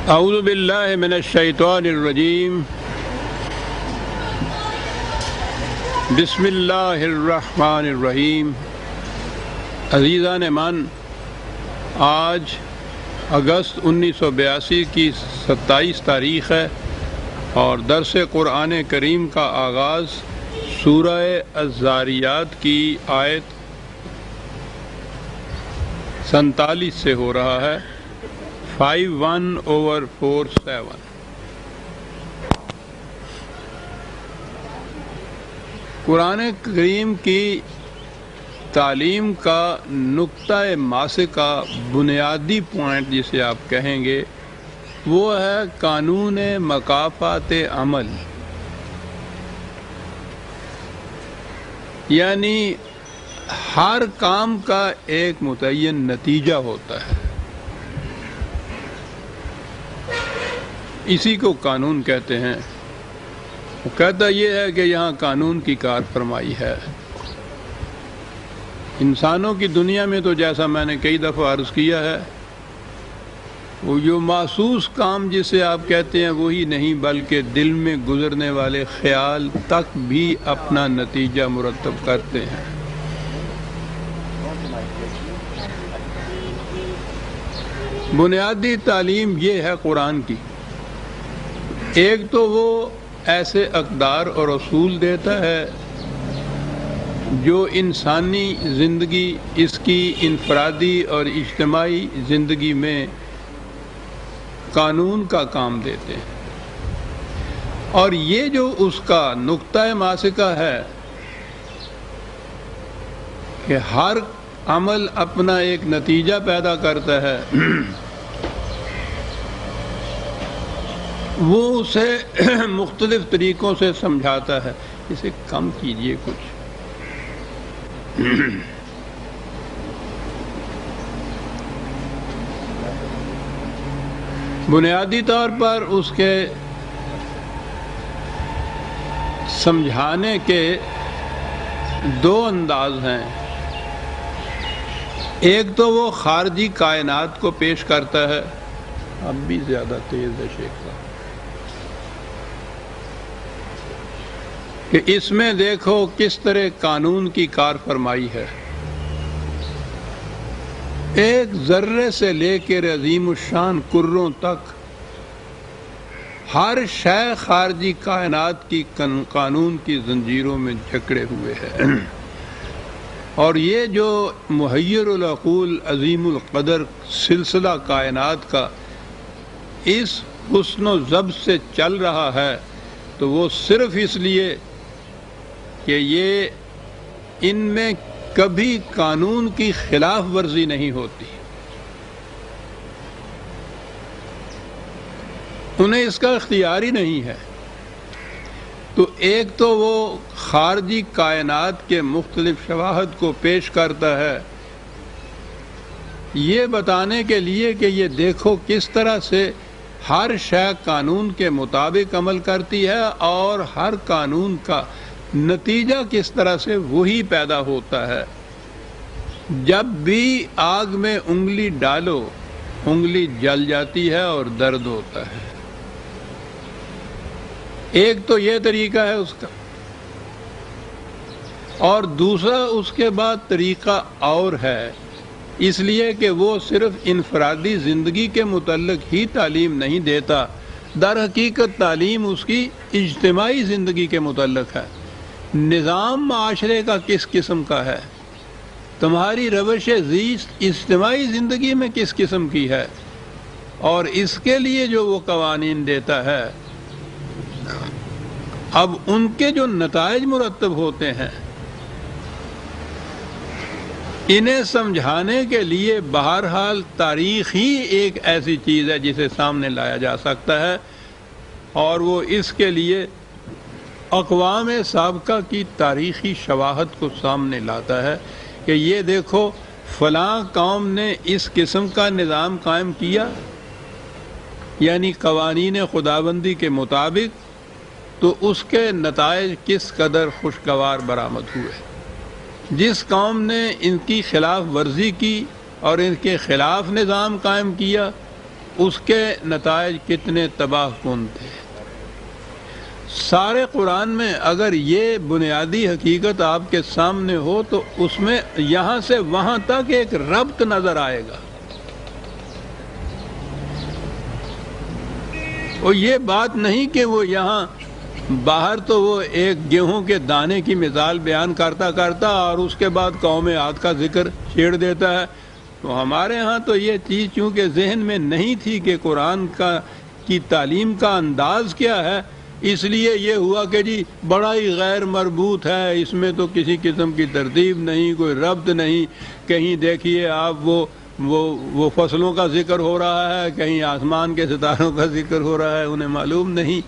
اعوذ باللہ من الشیطان الرجیم بسم اللہ الرحمن الرحیم۔ عزیزان من، آج اگست 1982 کی 27 تاریخ ہے اور درس قرآن کریم کا آغاز سورہ الذاریات کی آیت 47 سے ہو رہا ہے۔ 51/47۔ قرآن کریم کی تعلیم کا نقطہ ماسک کا بنیادی پوائنٹ جسے آپ کہیں گے وہ ہے قانون مکافات عمل، یعنی ہر کام کا ایک متعین نتیجہ ہوتا ہے، اسی کو قانون کہتے ہیں۔ وہ کہتا یہ ہے کہ یہاں قانون کی کار فرمائی ہے۔ انسانوں کی دنیا میں تو جیسا میں نے کئی دفعہ عرض کیا ہے، وہ جو محسوس کام جسے آپ کہتے ہیں وہی نہیں، بلکہ دل میں گزرنے والے خیال تک بھی اپنا نتیجہ مرتب کرتے ہیں۔ بنیادی تعلیم یہ ہے قرآن کی۔ ایک تو وہ ایسے اقدار اور اصول دیتا ہے جو انسانی زندگی، اس کی انفرادی اور اجتماعی زندگی میں قانون کا کام دیتے ہیں، اور یہ جو اس کا نقطہ ماسکہ ہے کہ ہر عمل اپنا ایک نتیجہ پیدا کرتا ہے، وہ اسے مختلف طریقوں سے سمجھاتا ہے۔ اسے کم کیجئے کچھ۔ بنیادی طور پر اس کے سمجھانے کے دو انداز ہیں۔ ایک تو وہ خارجی کائنات کو پیش کرتا ہے، اب بھی زیادہ تیز ہے شیخ صاحب، کہ اس میں دیکھو کس طرح قانون کی کار فرمائی ہے۔ ایک ذرے سے لے کر عظیم الشان کروں تک ہر شے خارجی کائنات کی قانون کی زنجیروں میں جکڑے ہوئے ہے، اور یہ جو محیر العقول عظیم القدر سلسلہ کائنات کا اس حسن و ضبط سے چل رہا ہے، تو وہ صرف اس لیے کہ یہ ان میں کبھی قانون کی خلاف ورزی نہیں ہوتی، انہیں اس کا اختیار ہی نہیں ہے۔ تو ایک تو وہ خارجی کائنات کے مختلف شواہد کو پیش کرتا ہے یہ بتانے کے لیے کہ یہ دیکھو کس طرح سے ہر شے قانون کے مطابق عمل کرتی ہے، اور ہر قانون کا نتیجہ کس طرح سے وہی پیدا ہوتا ہے۔ جب بھی آگ میں انگلی ڈالو، انگلی جل جاتی ہے اور درد ہوتا ہے۔ ایک تو یہ طریقہ ہے اس کا، اور دوسرا اس کے بعد طریقہ اور ہے، اس لیے کہ وہ صرف انفرادی زندگی کے متعلق ہی تعلیم نہیں دیتا، در حقیقت تعلیم اس کی اجتماعی زندگی کے متعلق ہے۔ نظام معاشرے کا کس قسم کا ہے، تمہاری روش زیست اجتماعی زندگی میں کس قسم کی ہے، اور اس کے لیے جو وہ قوانین دیتا ہے، اب ان کے جو نتائج مرتب ہوتے ہیں انہیں سمجھانے کے لیے بہرحال تاریخ ہی ایک ایسی چیز ہے جسے سامنے لایا جا سکتا ہے، اور وہ اس کے لیے اقوام سابقہ کی تاریخی شواہد کو سامنے لاتا ہے کہ یہ دیکھو فلاں قوم نے اس قسم کا نظام قائم کیا، یعنی قوانین خداوندی کے مطابق، تو اس کے نتائج کس قدر خوشگوار برآمد ہوئے۔ جس قوم نے ان کی خلاف ورزی کی اور ان کے خلاف نظام قائم کیا، اس کے نتائج کتنے تباہ کن تھے۔ سارے قرآن میں اگر یہ بنیادی حقیقت آپ کے سامنے ہو تو اس میں یہاں سے وہاں تک ایک ربط نظر آئے گا، اور یہ بات نہیں کہ وہ یہاں باہر تو وہ ایک گیہوں کے دانے کی مثال بیان کرتا اور اس کے بعد قوم عاد کا ذکر چھیڑ دیتا ہے۔ تو ہمارے ہاں تو یہ چیز چونکہ ذہن میں نہیں تھی کہ قرآن کی تعلیم کا انداز کیا ہے، اس لیے یہ ہوا کہ جی بڑا ہی غیر مربوط ہے، اس میں تو کسی قسم کی ترتیب نہیں، کوئی ربط نہیں۔ کہیں دیکھیے آپ وہ فصلوں کا ذکر ہو رہا ہے، کہیں آسمان کے ستاروں کا ذکر ہو رہا ہے، انہیں معلوم نہیں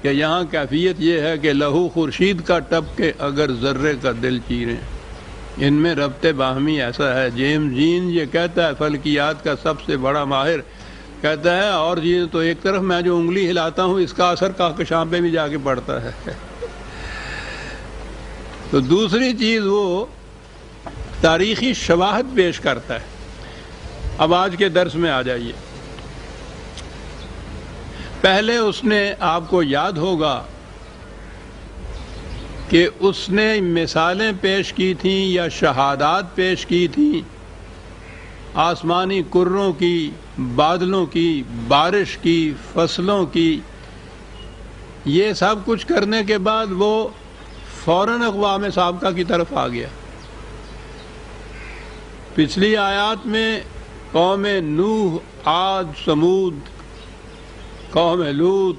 کہ یہاں کیفیت یہ ہے کہ لہو خورشید کا ٹپ کے اگر ذرے کا دل چیریں۔ ان میں ربط باہمی ایسا ہے۔ جیمز جین یہ کہتا ہے، فلکیات کا سب سے بڑا ماہر، کہتا ہے اور چیز تو ایک طرف میں جو انگلی ہلاتا ہوں اس کا اثر کہکشاں پہ بھی جا کے پڑتا ہے۔ تو دوسری چیز وہ تاریخی شواہد پیش کرتا ہے۔ اب آج کے درس میں آ جائیے۔ پہلے اس نے، آپ کو یاد ہوگا کہ اس نے مثالیں پیش کی تھیں یا شہادات پیش کی تھیں آسمانی کروں کی، بادلوں کی، بارش کی، فصلوں کی۔ یہ سب کچھ کرنے کے بعد وہ فوراً اقوام سابقہ کی طرف آ گیا۔ پچھلی آیات میں قوم نوح، عاد، سمود، قوم لوط،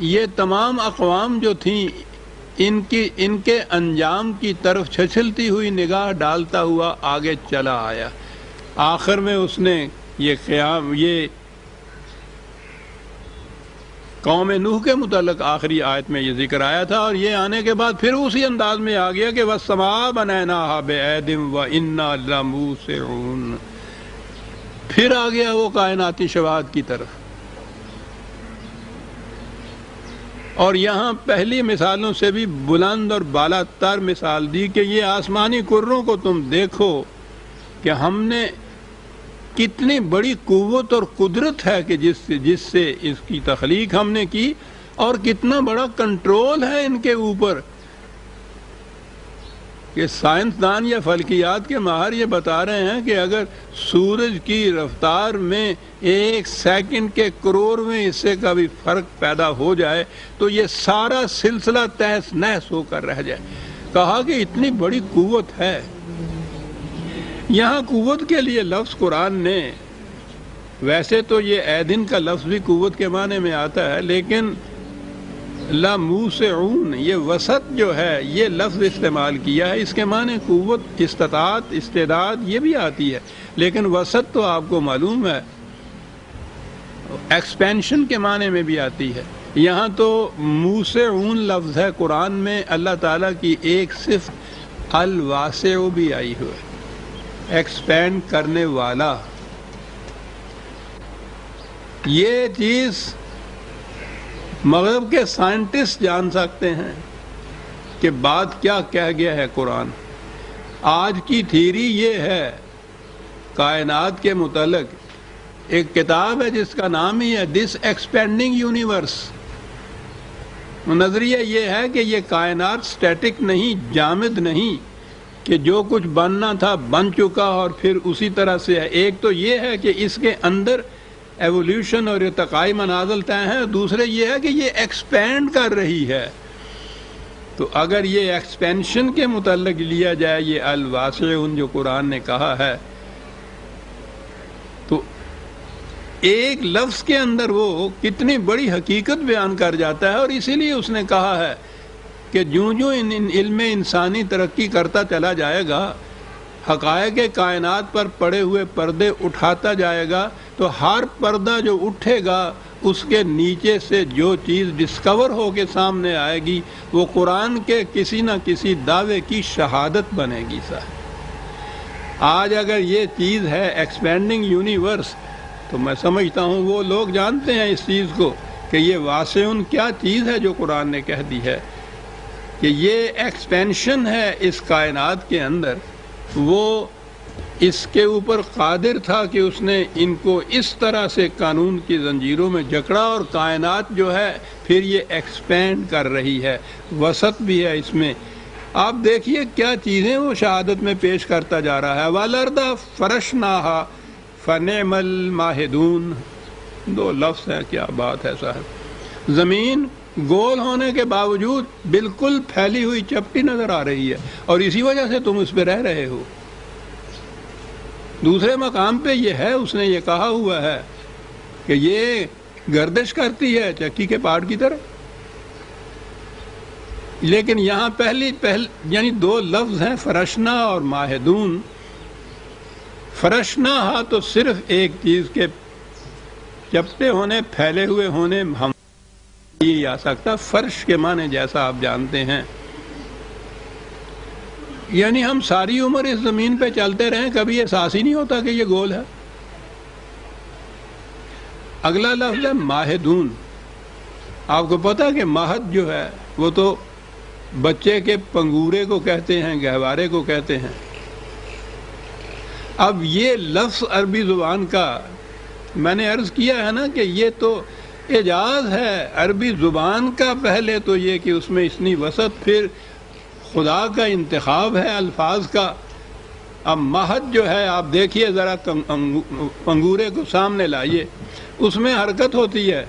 یہ تمام اقوام جو تھیں ان کے انجام کی طرف چھچلتی ہوئی نگاہ ڈالتا ہوا آگے چلا آیا۔ آخر میں اس نے یہ قوم نوح کے متعلق آخری آیت میں یہ ذکر آیا تھا، اور یہ آنے کے بعد پھر اسی انداز میں آ گیا کہ وَالسَّمَاءَ بَنَيْنَاهَا بِأَيْدٍ وَإِنَّا لَمُوسِعُونَ۔ پھر آ گیا وہ کائناتی شواہد کی طرف، اور یہاں پہلی مثالوں سے بھی بلند اور بالا تر مثال دی کہ یہ آسمانی کروں کو تم دیکھو کہ ہم نے کتنی بڑی قوت اور قدرت ہے کہ جس سے اس کی تخلیق ہم نے کی، اور کتنا بڑا کنٹرول ہے ان کے اوپر کہ سائنسدان یا فلکیات کے ماہر یہ بتا رہے ہیں کہ اگر سورج کی رفتار میں 1 سیکنڈ کے کروڑویں حصے کا بھی فرق پیدا ہو جائے تو یہ سارا سلسلہ تہس نہس ہو کر رہ جائے۔ کہا کہ اتنی بڑی قوت ہے۔ یہاں قوت کے لیے لفظ قرآن نے، ویسے تو یہ ایدن کا لفظ بھی قوت کے معنی میں آتا ہے، لیکن لَمُوسِعُونَ یہ وسط جو ہے یہ لفظ استعمال کیا ہے۔ اس کے معنی قوت، استطاعت، استعداد یہ بھی آتی ہے، لیکن وسط تو آپ کو معلوم ہے ایکسپینشن کے معنی میں بھی آتی ہے۔ یہاں تو موسعون لفظ ہے قرآن میں، اللہ تعالیٰ کی ایک صفت الواسع بھی آئی ہوئی، ایکسپینڈ کرنے والا۔ یہ چیز مغرب کے سائنٹسٹ جان سکتے ہیں کہ بات کیا کہہ گیا ہے قرآن۔ آج کی تھیری یہ ہے کائنات کے متعلق، ایک کتاب ہے جس کا نام ہی ہے دس ایکسپینڈنگ یونیورس۔ نظریہ یہ ہے کہ یہ کائنات سٹیٹک نہیں، جامد نہیں، کہ جو کچھ بننا تھا بن چکا اور پھر اسی طرح سے ہے۔ ایک تو یہ ہے کہ اس کے اندر ایولیوشن اور ارتقائی منازل طے ہیں، دوسرے یہ ہے کہ یہ ایکسپینڈ کر رہی ہے۔ تو اگر یہ ایکسپینشن کے متعلق لیا جائے یہ الواسعون جو قرآن نے کہا ہے، تو ایک لفظ کے اندر وہ کتنی بڑی حقیقت بیان کر جاتا ہے، اور اسی لیے اس نے کہا ہے کہ جوں علم انسانی ترقی کرتا چلا جائے گا، حقائق کائنات پر پڑے ہوئے پردے اٹھاتا جائے گا، تو ہر پردہ جو اٹھے گا اس کے نیچے سے جو چیز ڈسکور ہو کے سامنے آئے گی وہ قرآن کے کسی نہ کسی دعوے کی شہادت بنے گی۔ آج اگر یہ چیز ہے ایکسپینڈنگ یونیورس، تو میں سمجھتا ہوں وہ لوگ جانتے ہیں اس چیز کو کہ یہ واسعون کیا چیز ہے جو قرآن نے کہہ دی ہے، کہ یہ ایکسپینشن ہے اس کائنات کے اندر، وہ اس کے اوپر قادر تھا کہ اس نے ان کو اس طرح سے قانون کی زنجیروں میں جکڑا، اور کائنات جو ہے پھر یہ ایکسپینڈ کر رہی ہے، وسط بھی ہے اس میں۔ آپ دیکھیے کیا چیزیں وہ شہادت میں پیش کرتا جا رہا ہے۔ وَالْأَرْضَ فَرَشْنَاهَا فَنِعْمَ الْمَاهِدُونَ، دو لفظ ہے، کیا بات ہے صاحب۔ زمین گول ہونے کے باوجود بالکل پھیلی ہوئی چپٹی نظر آ رہی ہے، اور اسی وجہ سے تم اس پہ رہ رہے ہو۔ دوسرے مقام پہ یہ ہے، اس نے یہ کہا ہوا ہے کہ یہ گردش کرتی ہے چکی کے پاٹ کی طرح، لیکن یہاں یعنی دو لفظ ہیں، فرشنا اور ماہدون۔ فرشنا ہا تو صرف ایک چیز کے چپٹے ہونے، پھیلے ہوئے ہونے ہم یہ آ سکتا، فرش کے معنی جیسا آپ جانتے ہیں، یعنی ہم ساری عمر اس زمین پہ چلتے رہیں، کبھی احساس ہی نہیں ہوتا کہ یہ گول ہے۔ اگلا لفظ ہے ماہدون۔ آپ کو پتا کہ ماہد جو ہے وہ تو بچے کے پنگورے کو کہتے ہیں، گہوارے کو کہتے ہیں۔ اب یہ لفظ عربی زبان کا میں نے عرض کیا ہے نا کہ یہ تو اعجاز ہے عربی زبان کا، پہلے تو یہ کہ اس میں اتنی وسعت، پھر خدا کا انتخاب ہے الفاظ کا۔ اب مہد جو ہے آپ دیکھیے ذرا، پنگورے کو سامنے لائیے، اس میں حرکت ہوتی ہے،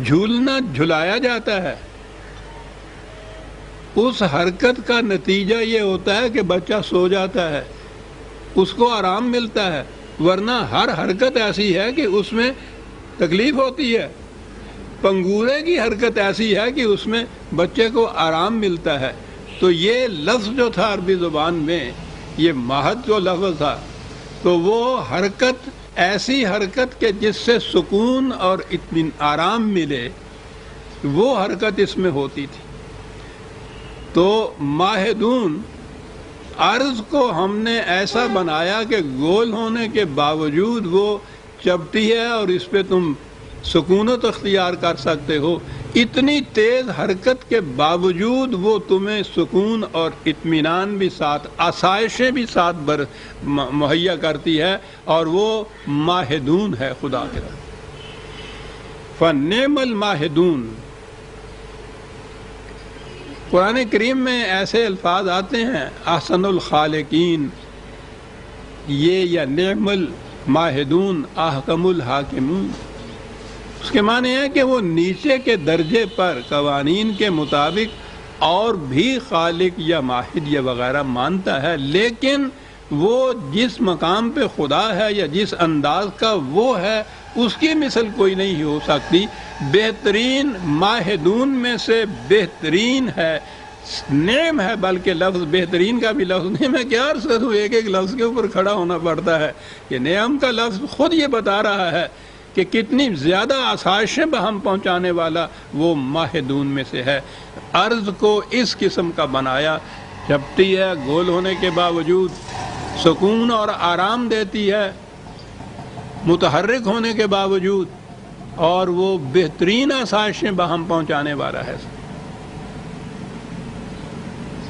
جھولنا جھلایا جاتا ہے، اس حرکت کا نتیجہ یہ ہوتا ہے کہ بچہ سو جاتا ہے، اس کو آرام ملتا ہے، ورنہ ہر حرکت ایسی ہے کہ اس میں تکلیف ہوتی ہے۔ پنگورے کی حرکت ایسی ہے کہ اس میں بچے کو آرام ملتا ہے۔ تو یہ لفظ جو تھا عربی زبان میں، یہ مہد جو لفظ تھا، تو وہ حرکت ایسی حرکت کہ جس سے سکون اور آرام ملے، وہ حرکت اس میں ہوتی تھی۔ تو ماہدون، عرض کو ہم نے ایسا بنایا کہ گول ہونے کے باوجود وہ چپٹی ہے اور اس پہ تم سکونت اختیار کر سکتے ہو۔ اتنی تیز حرکت کے باوجود وہ تمہیں سکون اور اطمینان بھی ساتھ، آسائشیں بھی ساتھ مہیا کرتی ہے، اور وہ ماہدون ہے خدا کے رب۔ فَنِعْمَ الْمَاهِدُونَ۔ قرآن کریم میں ایسے الفاظ آتے ہیں، احسن الخالقین، یہ یا نعم الماہدون احکم الحاکمون۔ اس کے معنی ہے کہ وہ نیچے کے درجے پر قوانین کے مطابق اور بھی خالق یا ماہد یا وغیرہ مانتا ہے، لیکن وہ جس مقام پہ خدا ہے یا جس انداز کا وہ ہے، اس کی مثل کوئی نہیں ہو سکتی۔ بہترین ماہدون میں سے بہترین ہے، نعم ہے، بلکہ لفظ بہترین کا بھی لفظ نہیں، میں کیا عرض کروں، ایک ایک لفظ کے اوپر کھڑا ہونا پڑتا ہے۔ یہ نعم کا لفظ خود یہ بتا رہا ہے کہ کتنی زیادہ آسائشیں بہم پہنچانے والا وہ ماہدون میں سے ہے۔ عرض کو اس قسم کا بنایا، چپٹی ہے، گول ہونے کے باوجود سکون اور آرام دیتی ہے، متحرک ہونے کے باوجود، اور وہ بہترین آسائشیں بہم پہنچانے والا ہے۔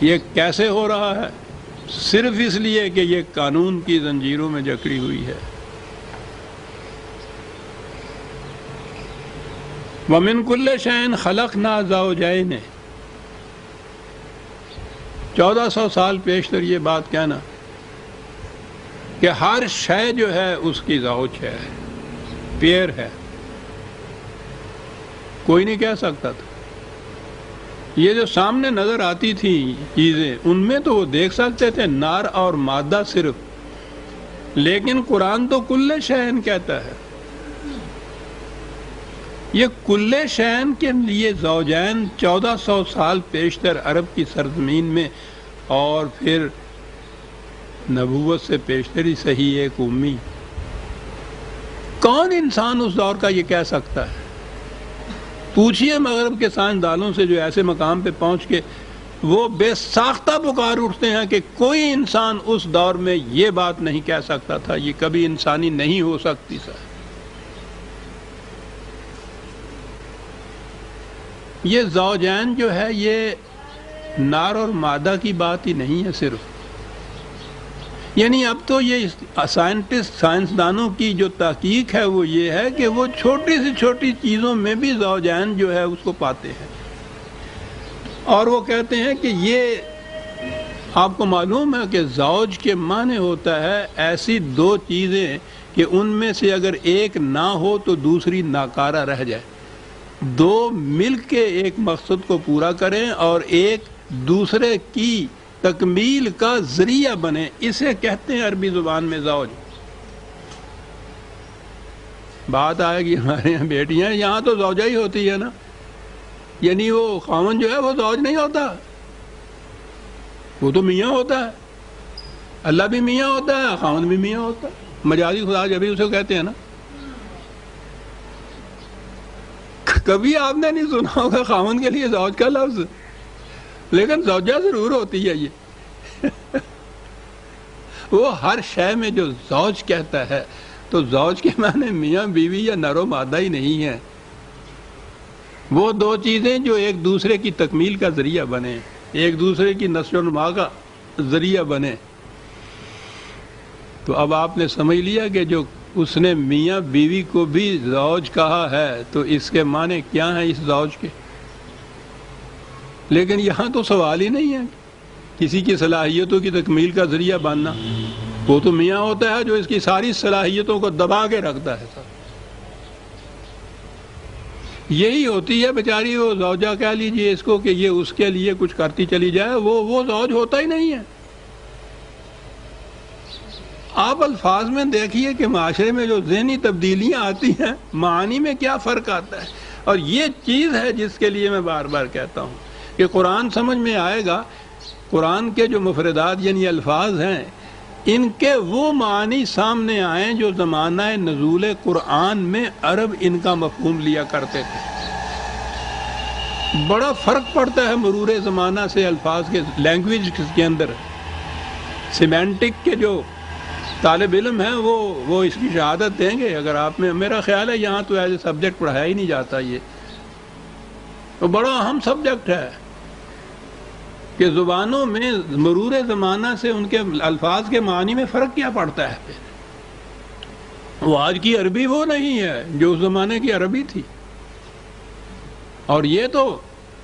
یہ کیسے ہو رہا ہے؟ صرف اس لیے کہ یہ قانون کی زنجیروں میں جکڑی ہوئی ہے۔ وَمِن كُلِّ شَيْءٍ خَلَقْنَا زَوْجَيْنِ۔ 1400 سال پیشتر یہ بات کہنا کہ ہر شے جو ہے اس کی زوج ہے، پیئر ہے، کوئی نہیں کہہ سکتا تھا۔ یہ جو سامنے نظر آتی تھی چیزیں، ان میں تو وہ دیکھ سکتے تھے نار اور مادہ صرف، لیکن قرآن تو کل شیء کہتا ہے۔ یہ کل شیء کے لیے زوجین 1400 سال پیشتر عرب کی سرزمین میں، اور پھر نبوت سے پیشتر ہی صحیح ایک امی، کون انسان اس دور کا یہ کہہ سکتا ہے؟ پوچھئے مغرب کے سائنسدانوں سے جو ایسے مقام پہ پہنچ کے وہ بے ساختہ پکار اٹھتے ہیں کہ کوئی انسان اس دور میں یہ بات نہیں کہہ سکتا تھا، یہ کبھی انسانی نہیں ہو سکتی سر۔ یہ زوجین جو ہے یہ نار اور مادہ کی بات ہی نہیں ہے صرف، یعنی اب تو یہ سائنسدانوں کی جو تحقیق ہے وہ یہ ہے کہ وہ چھوٹی سے چھوٹی چیزوں میں بھی زوجین جو ہے اس کو پاتے ہیں، اور وہ کہتے ہیں کہ یہ آپ کو معلوم ہے کہ زوج کے معنی ہوتا ہے ایسی دو چیزیں کہ ان میں سے اگر ایک نہ ہو تو دوسری ناکارہ رہ جائے، دو مل کے ایک مقصد کو پورا کریں اور ایک دوسرے کی تکمیل کا ذریعہ بنے، اسے کہتے ہیں عربی زبان میں زوج۔ بات آئے گی ہمارے یہاں بیٹیاں، یہاں تو زوجہ ہی ہوتی ہے نا، یعنی وہ خاوند جو ہے وہ زوج نہیں ہوتا، وہ تو میاں ہوتا ہے، اللہ بھی میاں ہوتا ہے، خاوند بھی میاں ہوتا ہے، مجازی خدا جبھی اسے کہتے ہیں نا۔ کبھی آپ نے نہیں سنا ہوگا خاوند کے لیے زوج کا لفظ، لیکن زوجہ ضرور ہوتی ہے یہ۔ وہ ہر شے میں جو زوج کہتا ہے تو زوج کے معنی میاں بیوی یا نر و مادہ ہی نہیں ہے، وہ دو چیزیں جو ایک دوسرے کی تکمیل کا ذریعہ بنے، ایک دوسرے کی نشو و نما کا ذریعہ بنے۔ تو اب آپ نے سمجھ لیا کہ جو اس نے میاں بیوی کو بھی زوج کہا ہے تو اس کے معنی کیا ہیں اس زوج کے۔ لیکن یہاں تو سوال ہی نہیں ہے کسی کی صلاحیتوں کی تکمیل کا ذریعہ بننا، وہ تو میاں ہوتا ہے جو اس کی ساری صلاحیتوں کو دبا کے رکھتا ہے۔ یہی ہوتی ہے بیچاری وہ زوجہ، کہہ لیجئے اس کو کہ یہ اس کے لیے کچھ کرتی چلی جائے، وہ زوج ہوتا ہی نہیں ہے۔ آپ الفاظ میں دیکھیے کہ معاشرے میں جو ذہنی تبدیلیاں آتی ہیں، معانی میں کیا فرق آتا ہے، اور یہ چیز ہے جس کے لیے میں بار بار کہتا ہوں کہ قرآن سمجھ میں آئے گا، قرآن کے جو مفردات یعنی الفاظ ہیں ان کے وہ معنی سامنے آئیں جو زمانہ نزول قرآن میں عرب ان کا مفہوم لیا کرتے تھے۔ بڑا فرق پڑتا ہے مرور زمانہ سے الفاظ کے، لینگویج کے اندر۔ سیمینٹک کے جو طالب علم ہیں وہ اس کی شہادت دیں گے، اگر آپ میں، میرا خیال ہے یہاں تو ایز اے سبجیکٹ پڑھایا ہی نہیں جاتا، یہ تو بڑا اہم سبجیکٹ ہے کہ زبانوں میں مرور زمانہ سے ان کے الفاظ کے معنی میں فرق کیا پڑتا ہے۔ پھر وہ آج کی عربی وہ نہیں ہے جو اس زمانے کی عربی تھی، اور یہ تو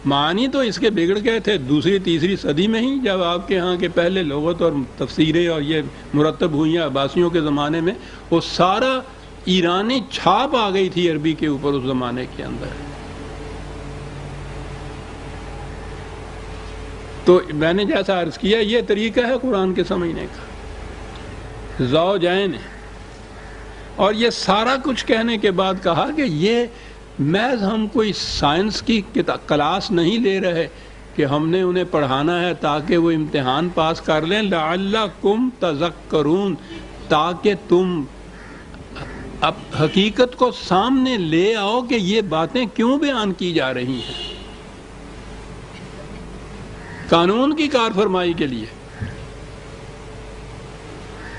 معنی تو اس کے بگڑ گئے تھے دوسری تیسری صدی میں ہی، جب آپ کے ہاں کے پہلے لغت اور تفسیریں اور یہ مرتب ہوئی ہیں عباسیوں کے زمانے میں، وہ سارا ایرانی چھاپ آ گئی تھی عربی کے اوپر اس زمانے کے اندر۔ تو میں نے جیسا عرض کیا یہ طریقہ ہے قرآن کے سمجھنے کا، زوجین۔ اور یہ سارا کچھ کہنے کے بعد کہا کہ یہ محض ہم کوئی سائنس کی کلاس نہیں لے رہے کہ ہم نے انہیں پڑھانا ہے تاکہ وہ امتحان پاس کر لیں، لعلکم تذکرون، تاکہ تم اب حقیقت کو سامنے لے آؤ کہ یہ باتیں کیوں بیان کی جا رہی ہیں، قانون کی کار فرمائی کے لیے،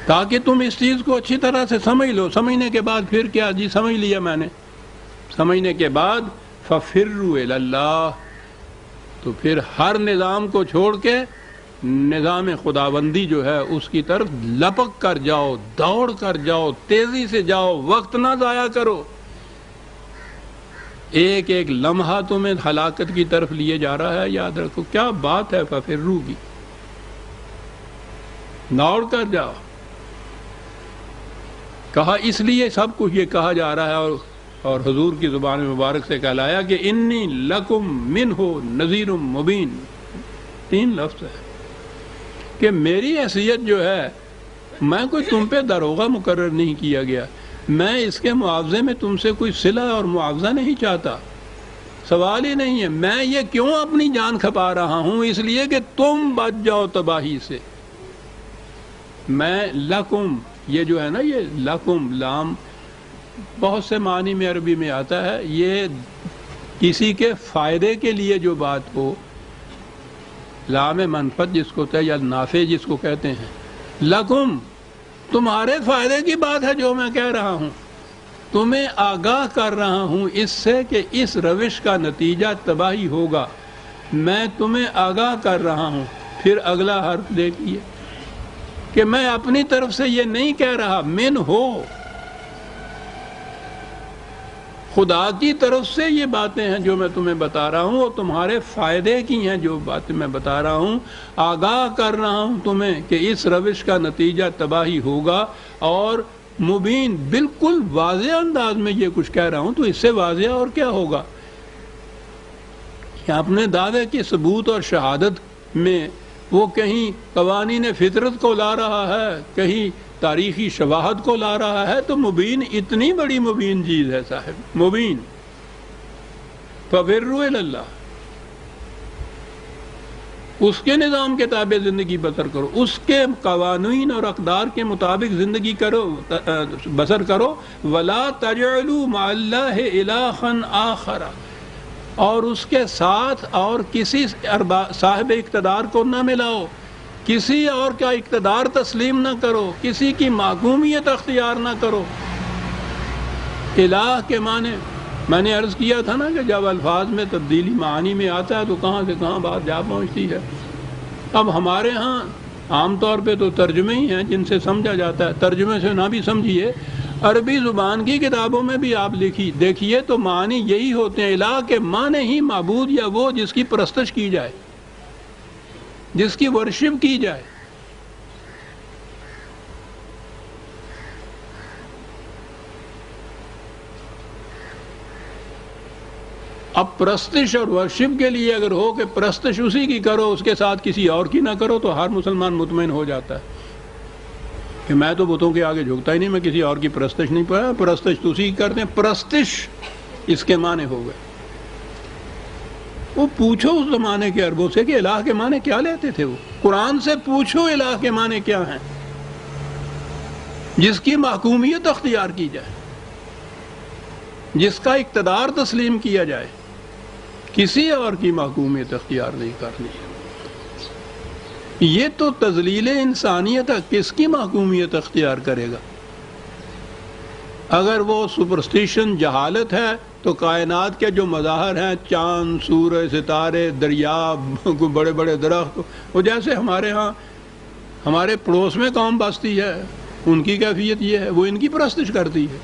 تاکہ تم اس چیز کو اچھی طرح سے سمجھ لو۔ سمجھنے کے بعد پھر کیا، جی سمجھ لیا میں نے، سمجھنے کے بعد فَفِرُّوا إِلَى اللَّهِ، تو پھر ہر نظام کو چھوڑ کے نظام خداوندی جو ہے اس کی طرف لپک کر جاؤ، دوڑ کر جاؤ، تیزی سے جاؤ، وقت نہ ضائع کرو۔ ایک ایک لمحہ تمہیں ہلاکت کی طرف لیے جا رہا ہے، یاد رکھو کیا بات ہے فَفِرُّوا کی، دوڑ کر جاؤ۔ کہا اس لیے سب کچھ یہ کہا جا رہا ہے، اور حضور کی زبان مبارک سے کہلایا کہ انی لکم منہ نذیر مبین، 3 لفظ ہے کہ میری حیثیت جو ہے، میں کوئی تم پہ داروغہ مقرر نہیں کیا گیا، میں اس کے معاوضے میں تم سے کوئی صلہ اور معاوضہ نہیں چاہتا، سوال ہی نہیں ہے۔ میں یہ کیوں اپنی جان کھپا رہا ہوں؟ اس لیے کہ تم بچ جاؤ تباہی سے۔ میں لکم، یہ جو ہے نا یہ لکم لام بہت سے معنی میں عربی میں آتا ہے، یہ کسی کے فائدے کے لیے جو بات ہو، لام منفعت جس کو یا نافع جس کو کہتے ہیں، لکم تمہارے فائدے کی بات ہے جو میں کہہ رہا ہوں، تمہیں آگاہ کر رہا ہوں اس سے کہ اس روش کا نتیجہ تباہی ہوگا، میں تمہیں آگاہ کر رہا ہوں۔ پھر اگلا حرف دیکھیے، کہ میں اپنی طرف سے یہ نہیں کہہ رہا، من ہو، خدا کی طرف سے یہ باتیں ہیں جو میں تمہیں بتا رہا ہوں، اور تمہارے فائدے کی ہیں جو باتیں میں بتا رہا ہوں، آگاہ کر رہا ہوں تمہیں کہ اس روش کا نتیجہ تباہی ہوگا، اور مبین بالکل واضح انداز میں یہ کچھ کہہ رہا ہوں، تو اس سے واضح اور کیا ہوگا کہ اپنے دعوے کے ثبوت اور شہادت میں وہ کہیں قوانین فطرت کو لا رہا ہے، کہیں تاریخی شواہد کو لا رہا ہے، تو مبین اتنی بڑی مبین چیز ہے صاحب، مبین فَفِرُّوا إِلَى اللَّهِ، اس کے نظام کے تابع زندگی بسر کرو، اس کے قوانین اور اقدار کے مطابق زندگی کرو، بسر کرو، وَلَا تَجْعَلُوا مَعَ اللَّهِ إِلَٰهًا آخَرَ، اور اس کے ساتھ اور کسی صاحب اقتدار کو نہ ملاؤ، کسی اور کا اقتدار تسلیم نہ کرو، کسی کی محکومیت اختیار نہ کرو۔ الہ کے معنی میں نے عرض کیا تھا نا کہ جب الفاظ میں تبدیلی معانی میں آتا ہے تو کہاں سے کہاں بات جا پہنچتی ہے۔ اب ہمارے ہاں عام طور پہ تو ترجمے ہی ہیں جن سے سمجھا جاتا ہے، ترجمے سے نہ بھی سمجھیے، عربی زبان کی کتابوں میں بھی آپ دیکھیے تو معنی یہی ہوتے ہیں۔ الہ کے معنی ہی معبود یا وہ جس کی پرستش کی جائے، جس کی ورشپ کی جائے۔ اب پرستش اور ورشپ کے لیے اگر ہو کہ پرستش اسی کی کرو، اس کے ساتھ کسی اور کی نہ کرو، تو ہر مسلمان مطمئن ہو جاتا ہے کہ میں تو بتوں کے آگے جھکتا ہی نہیں، میں کسی اور کی پرستش نہیں پڑا، پرستش تو اسی کی کرتے ہیں۔ پرستش اس کے معنی ہو گئے۔ وہ پوچھو اس زمانے کے عربوں سے کہ الہ کے معنی کیا لیتے تھے، وہ قرآن سے پوچھو الہ کے معنی کیا ہیں، جس کی محکومیت اختیار کی جائے، جس کا اقتدار تسلیم کیا جائے، کسی اور کی محکومیت اختیار نہیں کرنی۔ یہ تو تذلیل انسانیت ہے، کس کی محکومیت اختیار کرے گا؟ اگر وہ سپرسٹیشن جہالت ہے تو کائنات کے جو مظاہر ہیں، چاند، سورج، ستارے، دریا، بڑے بڑے درخت، وہ جیسے ہمارے ہاں ہمارے پڑوس میں قوم بستی ہے، ان کی کیفیت یہ ہے، وہ ان کی پرستش کرتی ہے،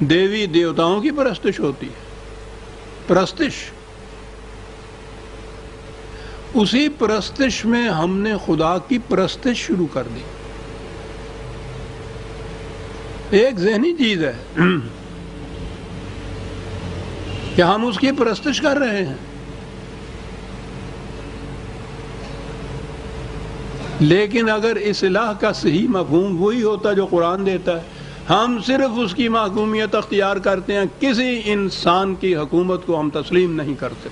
دیوی دیوتاؤں کی پرستش ہوتی ہے۔ پرستش، اسی پرستش میں ہم نے خدا کی پرستش شروع کر دی۔ ایک ذہنی چیز ہے کہ ہم اس کی پرستش کر رہے ہیں، لیکن اگر اس الہ کا صحیح مفہوم وہی ہوتا جو قرآن دیتا ہے، ہم صرف اس کی محکومیت اختیار کرتے ہیں، کسی انسان کی حکومت کو ہم تسلیم نہیں کرتے،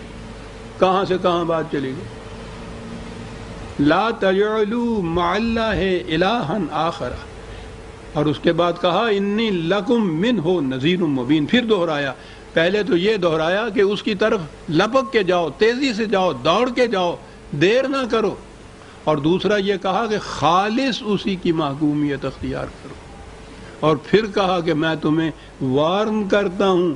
کہاں سے کہاں بات چلی گئی۔ لا تجعلوا مع اللہ الہا آخر، اور اس کے بعد کہا انی لکم منہ نذیر مبین، پھر دہرایا۔ پہلے تو یہ دہرایا کہ اس کی طرف لپک کے جاؤ، تیزی سے جاؤ، دوڑ کے جاؤ، دیر نہ کرو، اور دوسرا یہ کہا کہ خالص اسی کی محکومیت اختیار کرو، اور پھر کہا کہ میں تمہیں وارن کرتا ہوں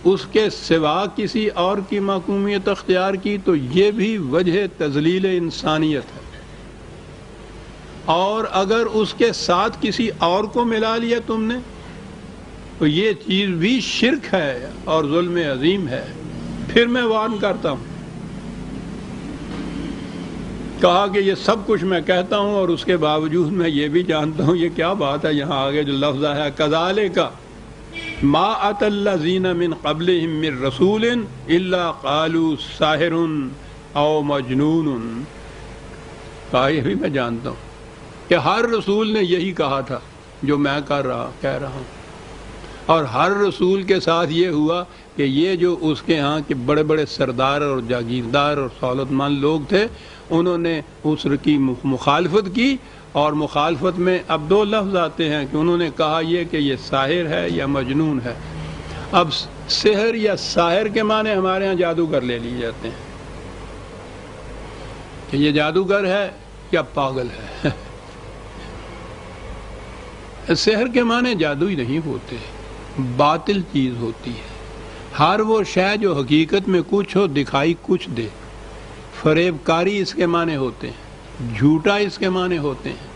اس کے سوا کسی اور کی محکومیت اختیار کی، تو یہ بھی وجہ تذلیل انسانیت ہے، اور اگر اس کے ساتھ کسی اور کو ملا لیا تم نے تو یہ چیز بھی شرک ہے اور ظلم عظیم ہے۔ پھر میں وارن کرتا ہوں، کہا کہ یہ سب کچھ میں کہتا ہوں اور اس کے باوجود میں یہ بھی جانتا ہوں، یہ کیا بات ہے یہاں آگے جو لفظ ہے کذالک ما اتى الذین من قبلهم من رسول الا قالوا ساحر او مجنون، کہا یہ بھی میں جانتا ہوں کہ ہر رسول نے یہی کہا تھا جو میں کہہ رہا ہوں، اور ہر رسول کے ساتھ یہ ہوا کہ یہ جو اس کے ہاں کے بڑے بڑے سردار اور جاگیردار اور سہولت مند لوگ تھے، انہوں نے اس کی مخالفت کی، اور مخالفت میں اب دو لفظ آتے ہیں کہ انہوں نے کہا یہ کہ یہ ساحر ہے یا مجنون ہے۔ اب سحر یا ساحر کے معنی ہمارے ہاں جادوگر لے لیے جاتے ہیں کہ یہ جادوگر ہے یا پاگل ہے۔ سحر کے معنی جادوئی نہیں ہوتے، باطل چیز ہوتی ہے، ہر وہ شے جو حقیقت میں کچھ ہو دکھائی کچھ دے، فریب کاری اس کے معنی ہوتے ہیں، جھوٹا اس کے معنی ہوتے ہیں،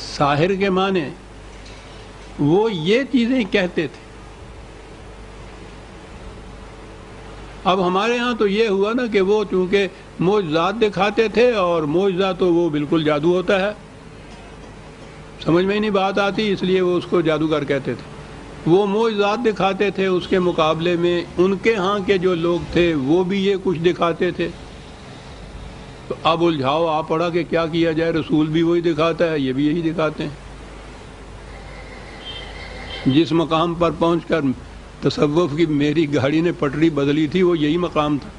ساحر کے معنی وہ یہ چیزیں کہتے تھے۔ اب ہمارے ہاں تو یہ ہوا نا کہ وہ چونکہ معجزات دکھاتے تھے، اور معجزہ تو وہ بالکل جادو ہوتا ہے، سمجھ میں ہی نہیں بات آتی، اس لیے وہ اس کو جادوگر کہتے تھے۔ وہ معجزات دکھاتے تھے، اس کے مقابلے میں ان کے ہاں کے جو لوگ تھے وہ بھی یہ کچھ دکھاتے تھے۔ تو اب الجھاؤ آ پڑا کہ کیا کیا جائے، رسول بھی وہی دکھاتا ہے، یہ بھی یہی دکھاتے ہیں۔ جس مقام پر پہنچ کر تصوف کی میری گاڑی نے پٹری بدلی تھی وہ یہی مقام تھا